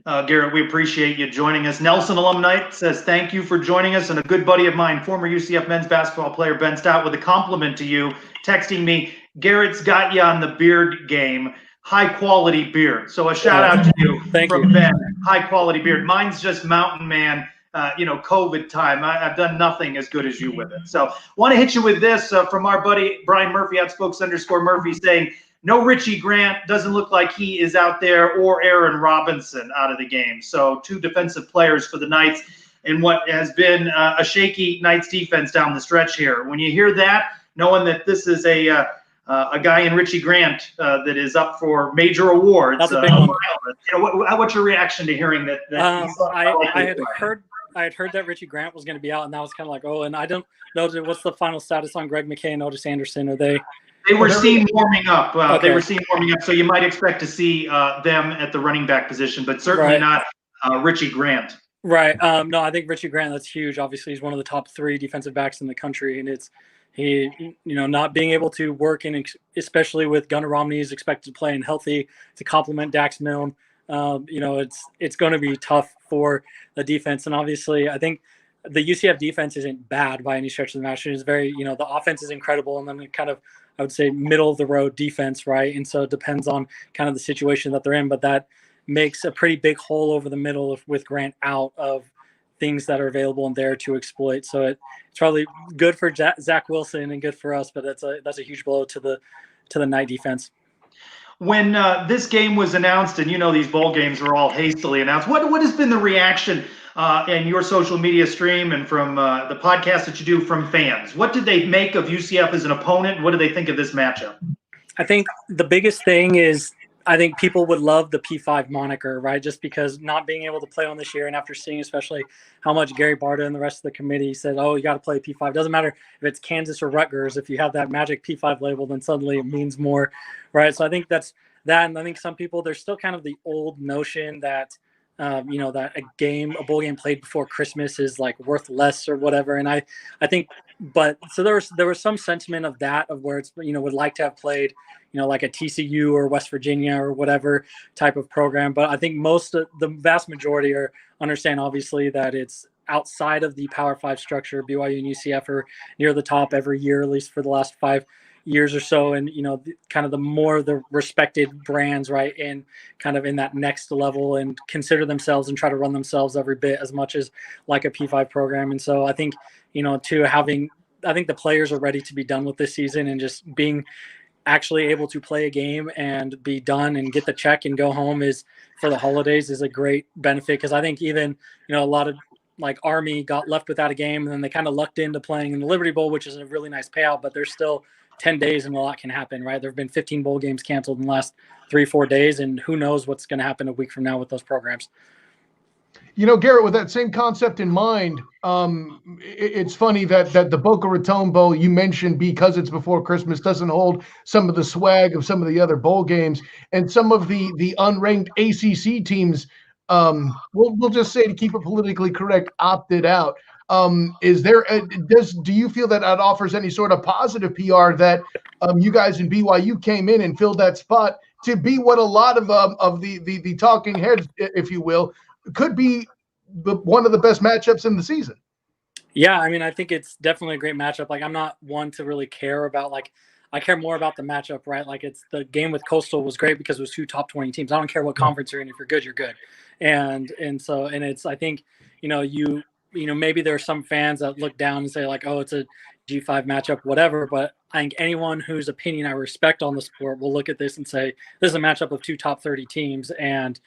Garrett, we appreciate you joining us. Nelson Alumni says thank you for joining us, and a good buddy of mine, former UCF men's basketball player Ben Stout, with a compliment to you, texting me, Garrett's got you on the beard game. High-quality beard. So a shout-out to you from Ben. High-quality beard. Mine's just mountain man. COVID time. I've done nothing as good as you with it. So want to hit you with this from our buddy Brian Murphy, @spokes_Murphy, saying, no Richie Grant, doesn't look like he is out there, or Aaron Robinson out of the game. So 2 defensive players for the Knights in what has been a shaky Knights defense down the stretch here. When you hear that, knowing that this is a guy in Richie Grant that is up for major awards. That's a big one. What's your reaction to hearing that? I had heard had heard that Richie Grant was going to be out, and that was kind of like, oh, and I don't know what's the final status on Greg McKay and Otis Anderson. Are they? They were seen warming up. Okay. They were seen warming up, so you might expect to see them at the running back position, but certainly not Richie Grant. Right. No, I think Richie Grant, that's huge. Obviously, he's one of the top 3 defensive backs in the country, and he not being able to work, and especially with Gunnar Romney is expected to play and healthy to complement Dax Milne. It's going to be tough for the defense, and obviously, I think the UCF defense isn't bad by any stretch of the imagination. It's very, the offense is incredible, and then kind of, I would say, middle of the road defense, right? And so it depends on kind of the situation that they're in, but that makes a pretty big hole over the middle with Grant out of things that are available and there to exploit. So it's probably good for Zach Wilson and good for us, but that's a huge blow to the Knight defense. When this game was announced, and these bowl games are all hastily announced, what has been the reaction in your social media stream and from the podcast that you do from fans? What did they make of UCF as an opponent? What do they think of this matchup? I think the biggest thing is I think people would love the P5 moniker, right? Just because not being able to play on this year, and after seeing especially how much Gary Barta and the rest of the committee said, oh, you got to play P5. Doesn't matter if it's Kansas or Rutgers. If you have that magic P5 label, then suddenly it means more, right? So I think that's that. And I think some people, there's still kind of the old notion that, that a bowl game played before Christmas is like worth less or whatever. And I think, but so there was some sentiment of that, of where it's, would like to have played, like a TCU or West Virginia or whatever type of program. But I think the vast majority understand obviously that it's outside of the Power 5 structure. BYU and UCF are near the top every year, at least for the last 5 years or so. And, kind of the more the respected brands, right, and kind of in that next level and consider themselves and try to run themselves every bit as much as like a P5 program. And so I think, I think the players are ready to be done with this season, and just being actually able to play a game and be done and get the check and go home for the holidays is a great benefit. Because I think even, a lot of like Army got left without a game, and then they kind of lucked into playing in the Liberty Bowl, which is a really nice payout, but there's still 10 days and a lot can happen, right? There have been 15 bowl games canceled in the last 3-4 days, and who knows what's going to happen a week from now with those programs. Garrett, with that same concept in mind, it's funny that the Boca Raton Bowl you mentioned, because it's before Christmas, doesn't hold some of the swag of some of the other bowl games, and some of the unranked ACC teams, we'll just say, to keep it politically correct, opted out. Do you feel that offers any sort of positive PR that you guys in BYU came in and filled that spot to be what a lot of the talking heads, if you will, could be one of the best matchups in the season? Yeah, I mean, I think it's definitely a great matchup. Like, I'm not one to really care about, like, I care more about the matchup, right? Like, it's the game with Coastal was great because it was 2 top 20 teams. I don't care what conference you're in. If you're good, you're good. And it's, I think, maybe there are some fans that look down and say like, oh, it's a G5 matchup, whatever. But I think anyone whose opinion I respect on the sport will look at this and say, this is a matchup of 2 top 30 teams. And,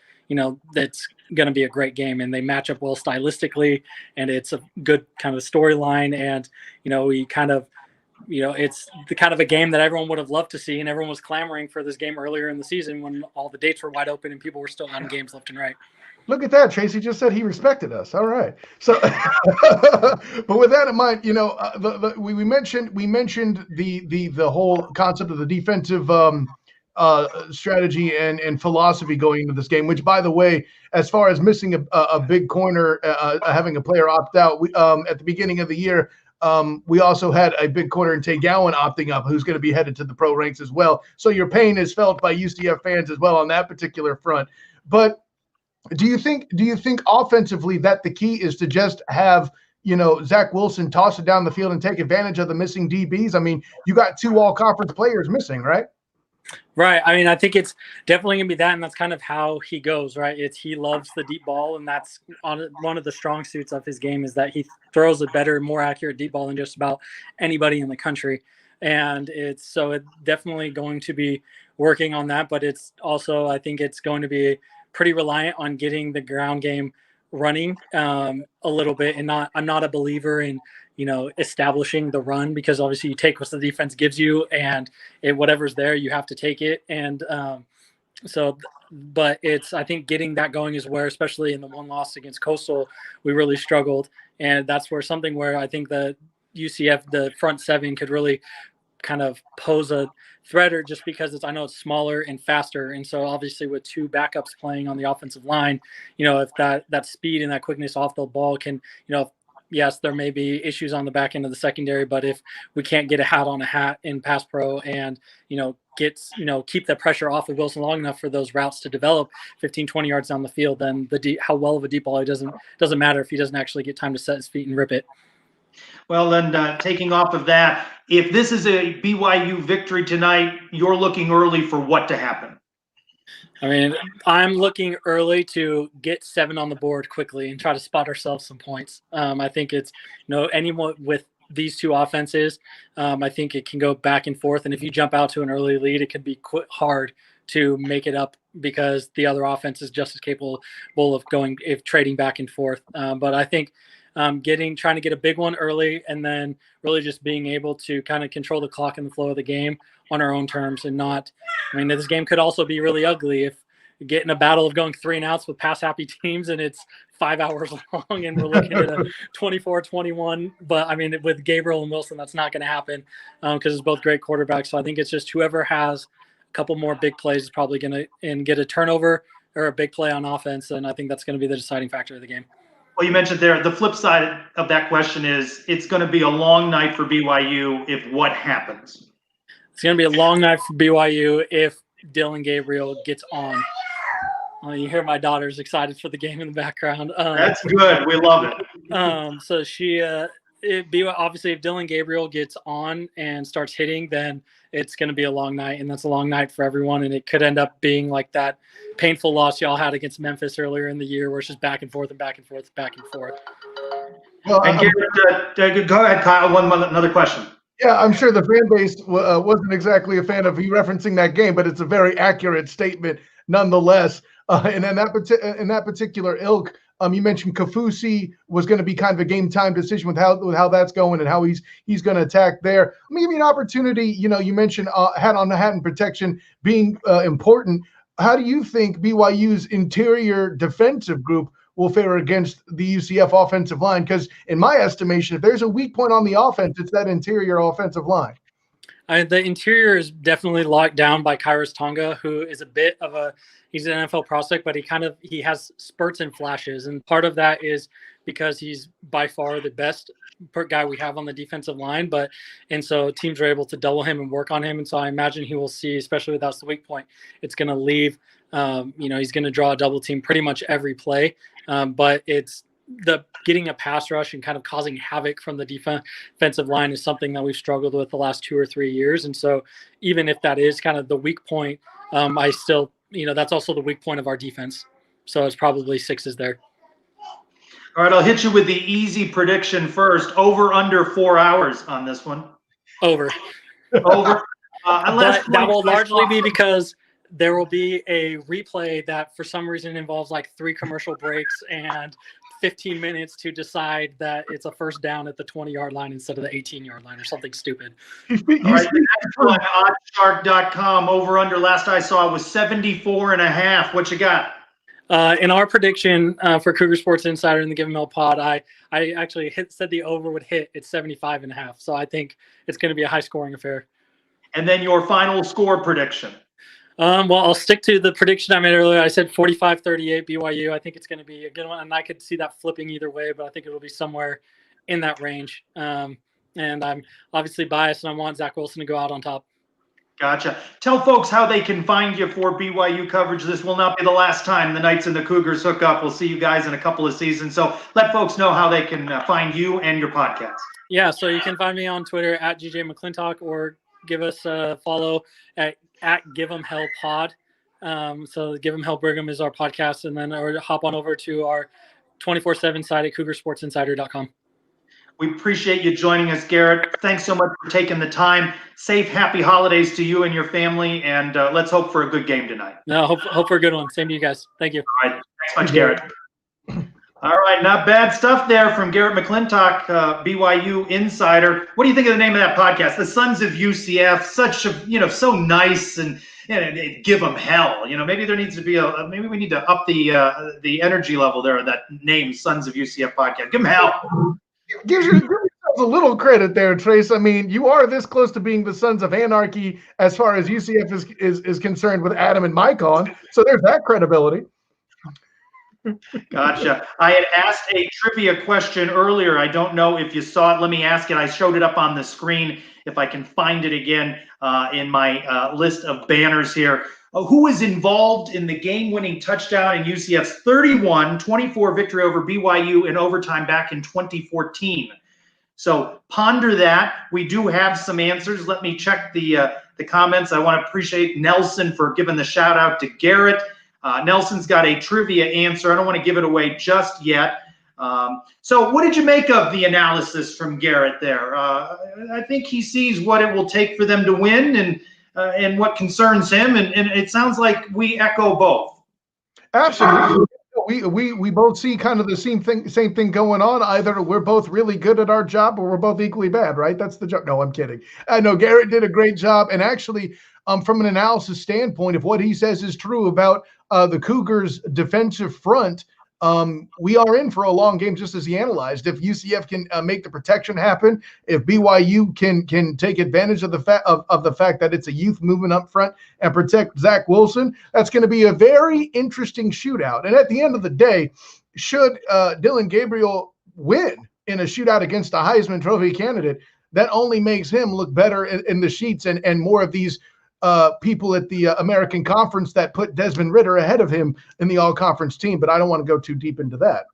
that's going to be a great game, and they match up well stylistically, and it's a good kind of storyline. And, we kind of, it's the kind of a game that everyone would have loved to see, and everyone was clamoring for this game earlier in the season when all the dates were wide open and people were still on games left and right. Look at that. Tracy just said he respected us. All right. So, but with that in mind, we mentioned the whole concept of the defensive strategy and philosophy going into this game, which, by the way, as far as missing a big corner, having a player opt out, we, at the beginning of the year, we also had a big corner in Tay Gowan opting up, who's going to be headed to the pro ranks as well. So your pain is felt by UCF fans as well on that particular front. But do you think offensively that the key is to just have, Zach Wilson toss it down the field and take advantage of the missing DBs? I mean, you got 2 all-conference players missing, right? Right. I mean, I think it's definitely going to be that, and that's kind of how he goes, right? He loves the deep ball, and that's one of the strong suits of his game, is that he throws a better, more accurate deep ball than just about anybody in the country. And it's definitely going to be working on that, but it's also, I think it's going to be pretty reliant on getting the ground game running a little bit. And I'm not a believer in, establishing the run, because obviously you take what the defense gives you, and whatever's there, you have to take it. And But I think getting that going is where, especially in the one loss against Coastal, we really struggled. And that's where I think the UCF, the front seven, could really kind of pose a threat, or just because I know it's smaller and faster. And so obviously with two backups playing on the offensive line, if that speed and that quickness off the ball can, yes, there may be issues on the back end of the secondary, but if we can't get a hat on a hat in pass pro and, keep the pressure off of Wilson long enough for those routes to develop 15, 20 yards down the field, then how well of a deep ball it doesn't matter if he doesn't actually get time to set his feet and rip it. Well, then taking off of that, if this is a BYU victory tonight, you're looking early for what to happen? I mean, I'm looking early to get 7 on the board quickly and try to spot ourselves some points. I think it's, anyone with these two offenses, I think it can go back and forth. And if you jump out to an early lead, it could be hard to make it up because the other offense is just as capable of trading back and forth. But I think trying to get a big one early, and then really just being able to kind of control the clock and the flow of the game on our own terms, and not, this game could also be really ugly if you get in a battle of going 3 and outs with pass happy teams and it's 5 hours long and we're looking at a 24-21. But with Gabriel and Wilson, that's not going to happen because it's both great quarterbacks. So I think it's just whoever has a couple more big plays is probably going to get a turnover or a big play on offense. And I think that's going to be the deciding factor of the game. Well, you mentioned there, the flip side of that question is it's going to be a long night for BYU if what happens? It's going to be a long night for BYU if Dylan Gabriel gets on. You hear my daughter's excited for the game in the background. That's good. We love it. So she, obviously, if Dylan Gabriel gets on and starts hitting, then it's going to be a long night, and that's a long night for everyone. And it could end up being like that painful loss y'all had against Memphis earlier in the year, where it's just back and forth and back and forth, back and forth. Well, and go ahead, Kyle. Another question. Yeah, I'm sure the fan base wasn't exactly a fan of you referencing that game, but it's a very accurate statement nonetheless. And in that particular ilk, you mentioned Kafusi was going to be kind of a game time decision with how that's going and how he's going to attack there. Let me give you an opportunity. You mentioned hat on the hat and protection being important. How do you think BYU's interior defensive group will fare against the UCF offensive line? Because in my estimation, if there's a weak point on the offense, it's that interior offensive line. The interior is definitely locked down by Kairos Tonga, who is he's an NFL prospect, but he has spurts and flashes. And part of that is because he's by far the best guy we have on the defensive line. And so teams are able to double him and work on him. And so I imagine he will see, especially if that's the weak point, it's going to leave, he's going to draw a double team pretty much every play. But it's getting a pass rush and kind of causing havoc from the defensive line is something that we've struggled with the last 2 or 3 years. And so even if that is kind of the weak point, I still, that's also the weak point of our defense. So it's probably 6s there. All right, I'll hit you with the easy prediction first. Over under 4 hours on this one. Over. Over. That will largely be because there will be a replay that for some reason involves like 3 commercial breaks and 15 minutes to decide that it's a first down at the 20-yard line instead of the 18-yard line or something stupid. All right, the next one, oddshark.com, over under last I saw was 74.5. What you got? In our prediction for Cougar Sports Insider in the Give 'em Hell pod, I actually said the over would hit at 75.5. So I think it's going to be a high-scoring affair. And then your final score prediction. Well, I'll stick to the prediction I made earlier. I said 45-38 BYU. I think it's going to be a good one, and I could see that flipping either way, but I think it will be somewhere in that range. And I'm obviously biased, and I want Zach Wilson to go out on top. Gotcha. Tell folks how they can find you for BYU coverage. This will not be the last time the Knights and the Cougars hook up. We'll see you guys in a couple of seasons. So let folks know how they can find you and your podcast. Yeah, so you can find me on Twitter at GJ McClintock, or give us a follow at Give 'em Hell pod. So Give 'em Hell Brigham is our podcast, and then or hop on over to our 24/7 site at CougarSportsInsider.com. We appreciate you joining us, Garrett. Thanks so much for taking the time. Safe, happy holidays to you and your family, and let's hope for a good game tonight. No, hope for a good one. Same to you guys. Thank you. All right, thanks much, Garrett. All right, not bad stuff there from Garrett McClintock, BYU insider. What do you think of the name of that podcast? The Sons of UCF, such a, so nice and give them hell. Maybe there needs to be maybe we need to up the energy level there of that name, Sons of UCF podcast. Give them hell. Give yourselves a little credit there, Trace. I mean, you are this close to being the Sons of Anarchy as far as UCF is concerned with Adam and Mike on. So there's that credibility. Gotcha. I had asked a trivia question earlier. I don't know if you saw it. Let me ask it. I showed it up on the screen. If I can find it again in my list of banners here. Who was involved in the game-winning touchdown in UCF's 31-24 victory over BYU in overtime back in 2014? So ponder that. We do have some answers. Let me check the comments. I want to appreciate Nelson for giving the shout out to Garrett. Nelson's got a trivia answer. I don't want to give it away just yet. So what did you make of the analysis from Garrett there? I think he sees what it will take for them to win and what concerns him. And it sounds like we echo both. Absolutely. We both see kind of the same thing going on. Either we're both really good at our job or we're both equally bad, right? That's the joke. No, I'm kidding. I know Garrett did a great job. And actually, from an analysis standpoint, if what he says is true about the Cougars' defensive front, we are in for a long game, just as he analyzed. If UCF can make the protection happen, if BYU can take advantage of the fact that it's a youth movement up front and protect Zach Wilson, that's going to be a very interesting shootout. And at the end of the day, should Dylan Gabriel win in a shootout against a Heisman Trophy candidate, that only makes him look better in the sheets and more of these people at the American Conference that put Desmond Ridder ahead of him in the all-conference team, but I don't want to go too deep into that.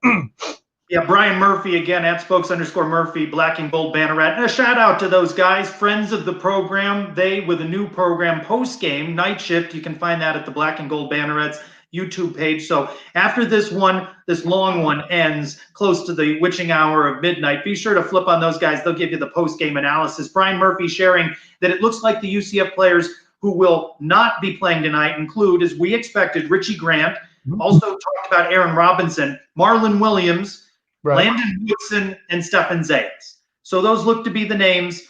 Yeah, Brian Murphy, again, at @spokes_Murphy, Black and Gold Banneret. And a shout out to those guys, friends of the program. They, with a new program, post-game, Night Shift. You can find that at the Black and Gold Banneret's YouTube page. So after this long one ends close to the witching hour of midnight, be sure to flip on those guys. They'll give you the post-game analysis. Brian Murphy sharing that it looks like the UCF players who will not be playing tonight include, as we expected, Richie Grant, also talked about Aaron Robinson, Marlon Williams, right, Landon Woodson, and Stephen Zayas. So those look to be the names,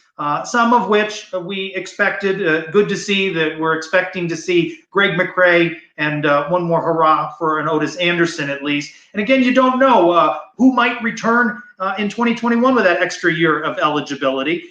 some of which we expected. Good to see that we're expecting to see Greg McCrae and one more hurrah for an Otis Anderson at least. And again, you don't know who might return in 2021 with that extra year of eligibility.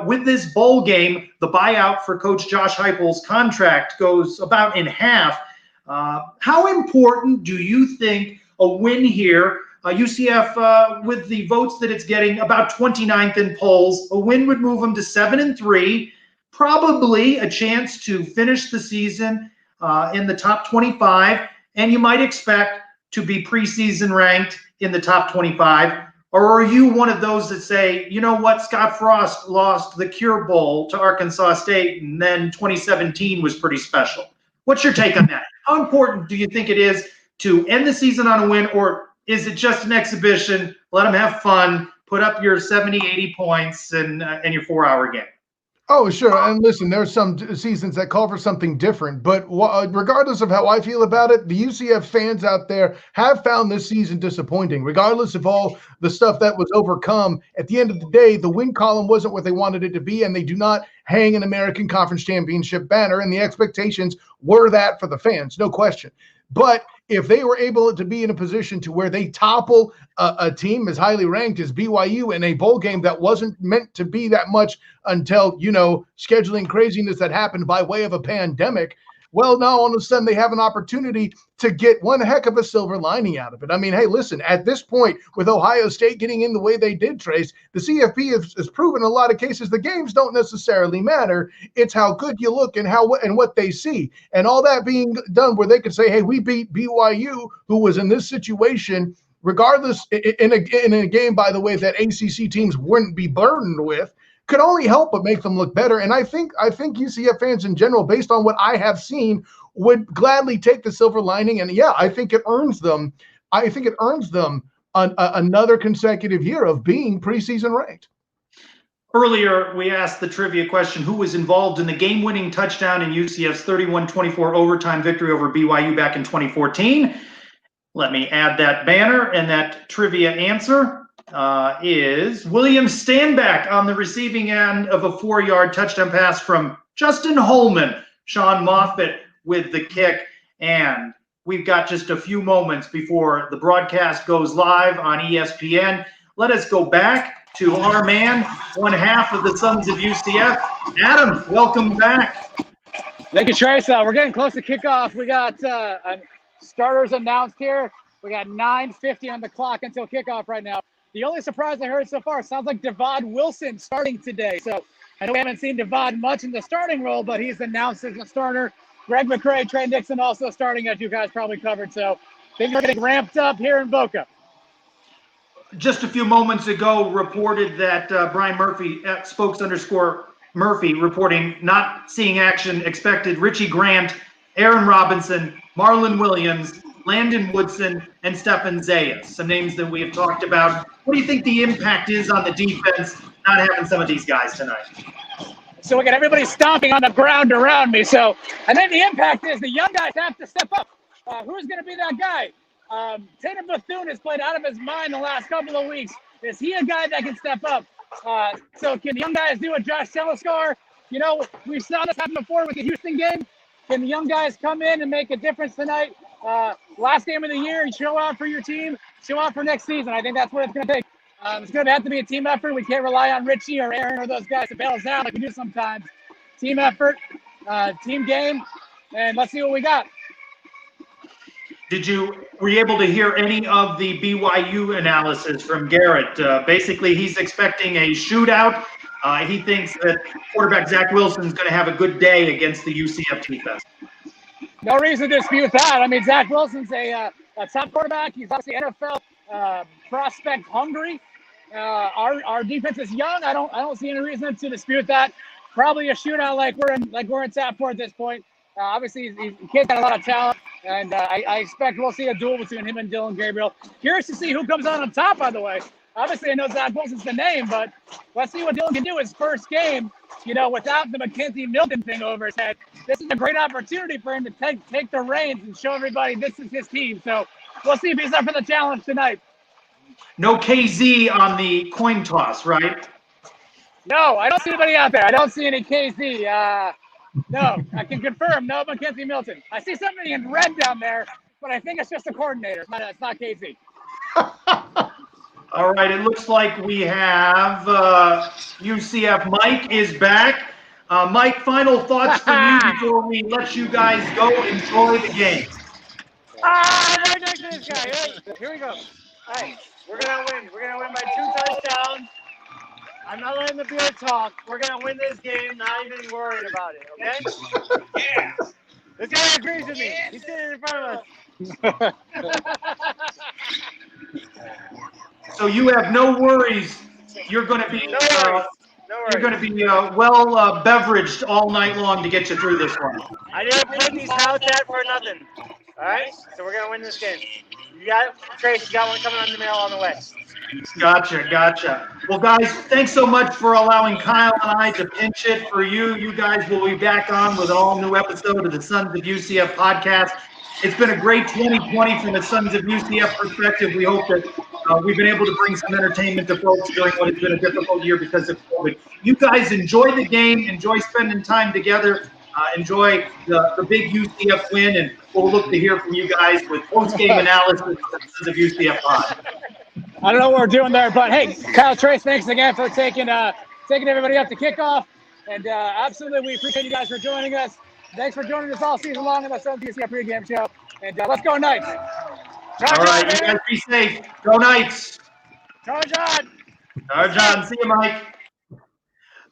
With this bowl game, the buyout for Coach Josh Heupel's contract goes about in half. How important do you think a win here, UCF with the votes that it's getting, about 29th in polls, a win would move them to 7-3, probably a chance to finish the season in the top 25, and you might expect to be preseason ranked in the top 25. Or are you one of those that say, you know what, Scott Frost lost the Cure Bowl to Arkansas State, and then 2017 was pretty special? What's your take on that? How important do you think it is to end the season on a win, or is it just an exhibition, let them have fun, put up your 70, 80 points and your 4-hour game? Oh, sure. And listen, there's some seasons that call for something different. But regardless of how I feel about it, the UCF fans out there have found this season disappointing. Regardless of all the stuff that was overcome, at the end of the day, the win column wasn't what they wanted it to be, and they do not hang an American Conference Championship banner. And the expectations were that for the fans, no question. But if they were able to be in a position to where they topple a team as highly ranked as BYU in a bowl game that wasn't meant to be that much until, scheduling craziness that happened by way of a pandemic, well, now all of a sudden they have an opportunity to get one heck of a silver lining out of it. I mean, hey, listen, at this point, with Ohio State getting in the way they did, Trace, the CFP has proven in a lot of cases the games don't necessarily matter. It's how good you look and what they see. And all that being done where they could say, hey, we beat BYU, who was in this situation, regardless, in a game, by the way, that ACC teams wouldn't be burdened with, could only help but make them look better. And I think UCF fans in general, based on what I have seen, would gladly take the silver lining. And yeah, I think it earns them. Another consecutive year of being preseason ranked. Earlier, we asked the trivia question, who was involved in the game-winning touchdown in UCF's 31-24 overtime victory over BYU back in 2014? Let me add that banner, and that trivia answer is William Stanback on the receiving end of a 4-yard touchdown pass from Justin Holman Sean Moffitt with the kick. And we've got just a few moments before the broadcast goes live on ESPN. Let us go back to our man, one half of the Sons of UCF. Adam, welcome back. Thank you, Trace. We're getting close to kickoff. We got starters announced here. We got 9:50 on the clock until kickoff right now. The only surprise I heard so far sounds like Devad Wilson starting today. So I know we haven't seen Devad much in the starting role, but he's announced as a starter. Greg McCray, Trey Nixon also starting, as you guys probably covered. So things are getting ramped up here in Boca. Just a few moments ago, reported that Brian Murphy at Spokes_Murphy reporting not seeing action expected. Richie Grant, Aaron Robinson, Marlon Williams, Landon Woodson, and Stefan Zayas. Some names that we have talked about. What do you think the impact is on the defense not having some of these guys tonight? So we got everybody stomping on the ground around me. So I think the impact is the young guys have to step up. Who's going to be that guy? Tanner Bethune has played out of his mind the last couple of weeks. Is he a guy that can step up? So can the young guys do a Josh Telescar? You know, we saw this happen before with the Houston game. Can the young guys come in and make a difference tonight? Last game of the year, you show out for your team, show out for next season. I think that's what it's going to take. It's going to have to be a team effort. We can't rely on Richie or Aaron or those guys to bail us out like we do sometimes. Team effort, team game, and let's see what we got. Were you able to hear any of the BYU analysis from Garrett? Basically, he's expecting a shootout. He thinks that quarterback Zach Wilson is going to have a good day against the UCF defense. No reason to dispute that. I mean, Zach Wilson's a top quarterback. He's obviously NFL prospect hungry. Our defense is young. I don't see any reason to dispute that. Probably a shootout like we're in tap for at this point. Obviously, the kid's got a lot of talent, and I expect we'll see a duel between him and Dylan Gabriel. Curious to see who comes out on top, by the way. Obviously, I know Zach Wilson's the name, but let's see what Dylan can do his first game, without the Mackenzie Milton thing over his head. This is a great opportunity for him to take the reins and show everybody this is his team. So we'll see if he's up for the challenge tonight. No KZ on the coin toss, right? No, I don't see anybody out there. I don't see any KZ. No, I can confirm. No Mackenzie Milton. I see somebody in red down there, but I think it's just a coordinator. It's not KZ. All right, it looks like we have UCF. Mike is back. Mike, final thoughts for you before we let you guys go enjoy the game. Right next to this guy. Here we go. All right, we're going to win. We're going to win by 2 touchdowns. I'm not letting the beer talk. We're going to win this game, not even worried about it, okay? Yeah. This guy agrees with me. He's sitting in front of us. So you have no worries. You're going to be you're going to be well beveraged all night long to get you through this one. I didn't put these outs out for nothing. All right, so we're going to win this game. Trace, you got one coming on the mail on the way. Gotcha. Well, guys, thanks so much for allowing Kyle and I to pinch hit for you. You guys will be back on with an all-new episode of the Sons of UCF podcast. It's been a great 2020 from the Sons of UCF perspective. We hope that we've been able to bring some entertainment to folks during what has been a difficult year because of COVID. You guys enjoy the game, enjoy spending time together, enjoy the big UCF win, and we'll look to hear from you guys with post-game analysis of the Sons of UCF pod. I don't know what we're doing there, but hey, Kyle, Trace, thanks again for taking everybody up to kickoff. And absolutely, we appreciate you guys for joining us. Thanks for joining us all season long on the Sons of UCF pregame show. And let's go Knights. All right, you guys be safe. Go Knights. Charge on. Charge on. See you, Mike.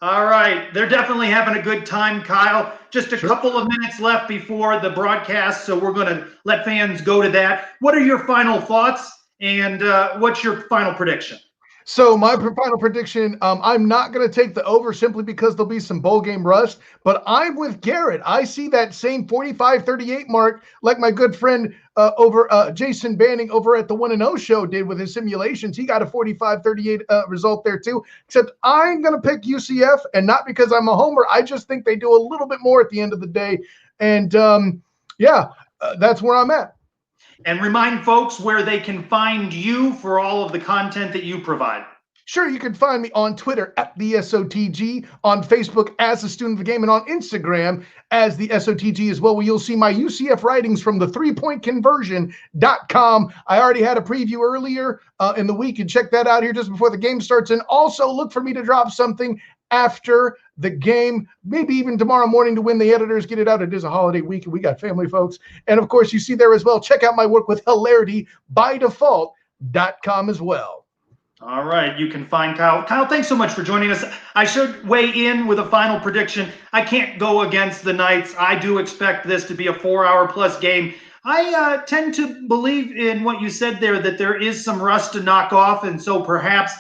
All right, they're definitely having a good time, Kyle. Just a couple of minutes left before the broadcast, so we're going to let fans go to that. What are your final thoughts, and what's your final prediction? So my final prediction, I'm not going to take the over simply because there'll be some bowl game rust, but I'm with Garrett. I see that same 45-38 mark like my good friend Jason Banning over at the 1-0 show did with his simulations. He got a 45-38 result there too, except I'm going to pick UCF, and not because I'm a homer. I just think they do a little bit more at the end of the day. And that's where I'm at. And remind folks where they can find you for all of the content that you pregame. Sure, you can find me on Twitter at the SOTG, on Facebook as a student of the game, and on Instagram as the SOTG as well, where you'll see my UCF writings from the 3pointconversion.com. I already had a preview earlier in the week, and check that out here just before the game starts. And also look for me to drop something after the game, maybe even tomorrow morning, to when the editors get it out. It is a holiday week and we got family folks. And of course, you see there as well, check out my work with hilaritybydefault.com as well. All right, you can find Kyle. Kyle, thanks so much for joining us. I should weigh in with a final prediction. I can't go against the Knights. I do expect this to be a 4-hour plus game. I tend to believe in what you said there, that there is some rust to knock off, and so perhaps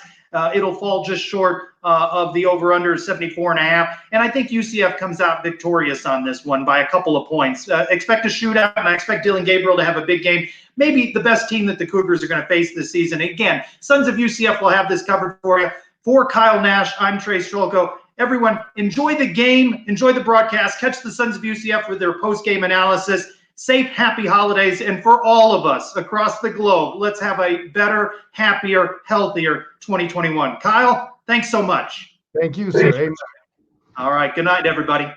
it'll fall just short of the over-under 74.5. And I think UCF comes out victorious on this one by a couple of points. Expect a shootout, and I expect Dylan Gabriel to have a big game. Maybe the best team that the Cougars are going to face this season. Again, Sons of UCF will have this covered for you. For Kyle Nash, I'm Trace Scholko. Everyone, enjoy the game, enjoy the broadcast, catch the Sons of UCF with their post-game analysis. Safe, happy holidays, and for all of us across the globe, let's have a better, happier, healthier 2021. Kyle, thanks so much. Thank you, sir. Amen. All right, good night, everybody.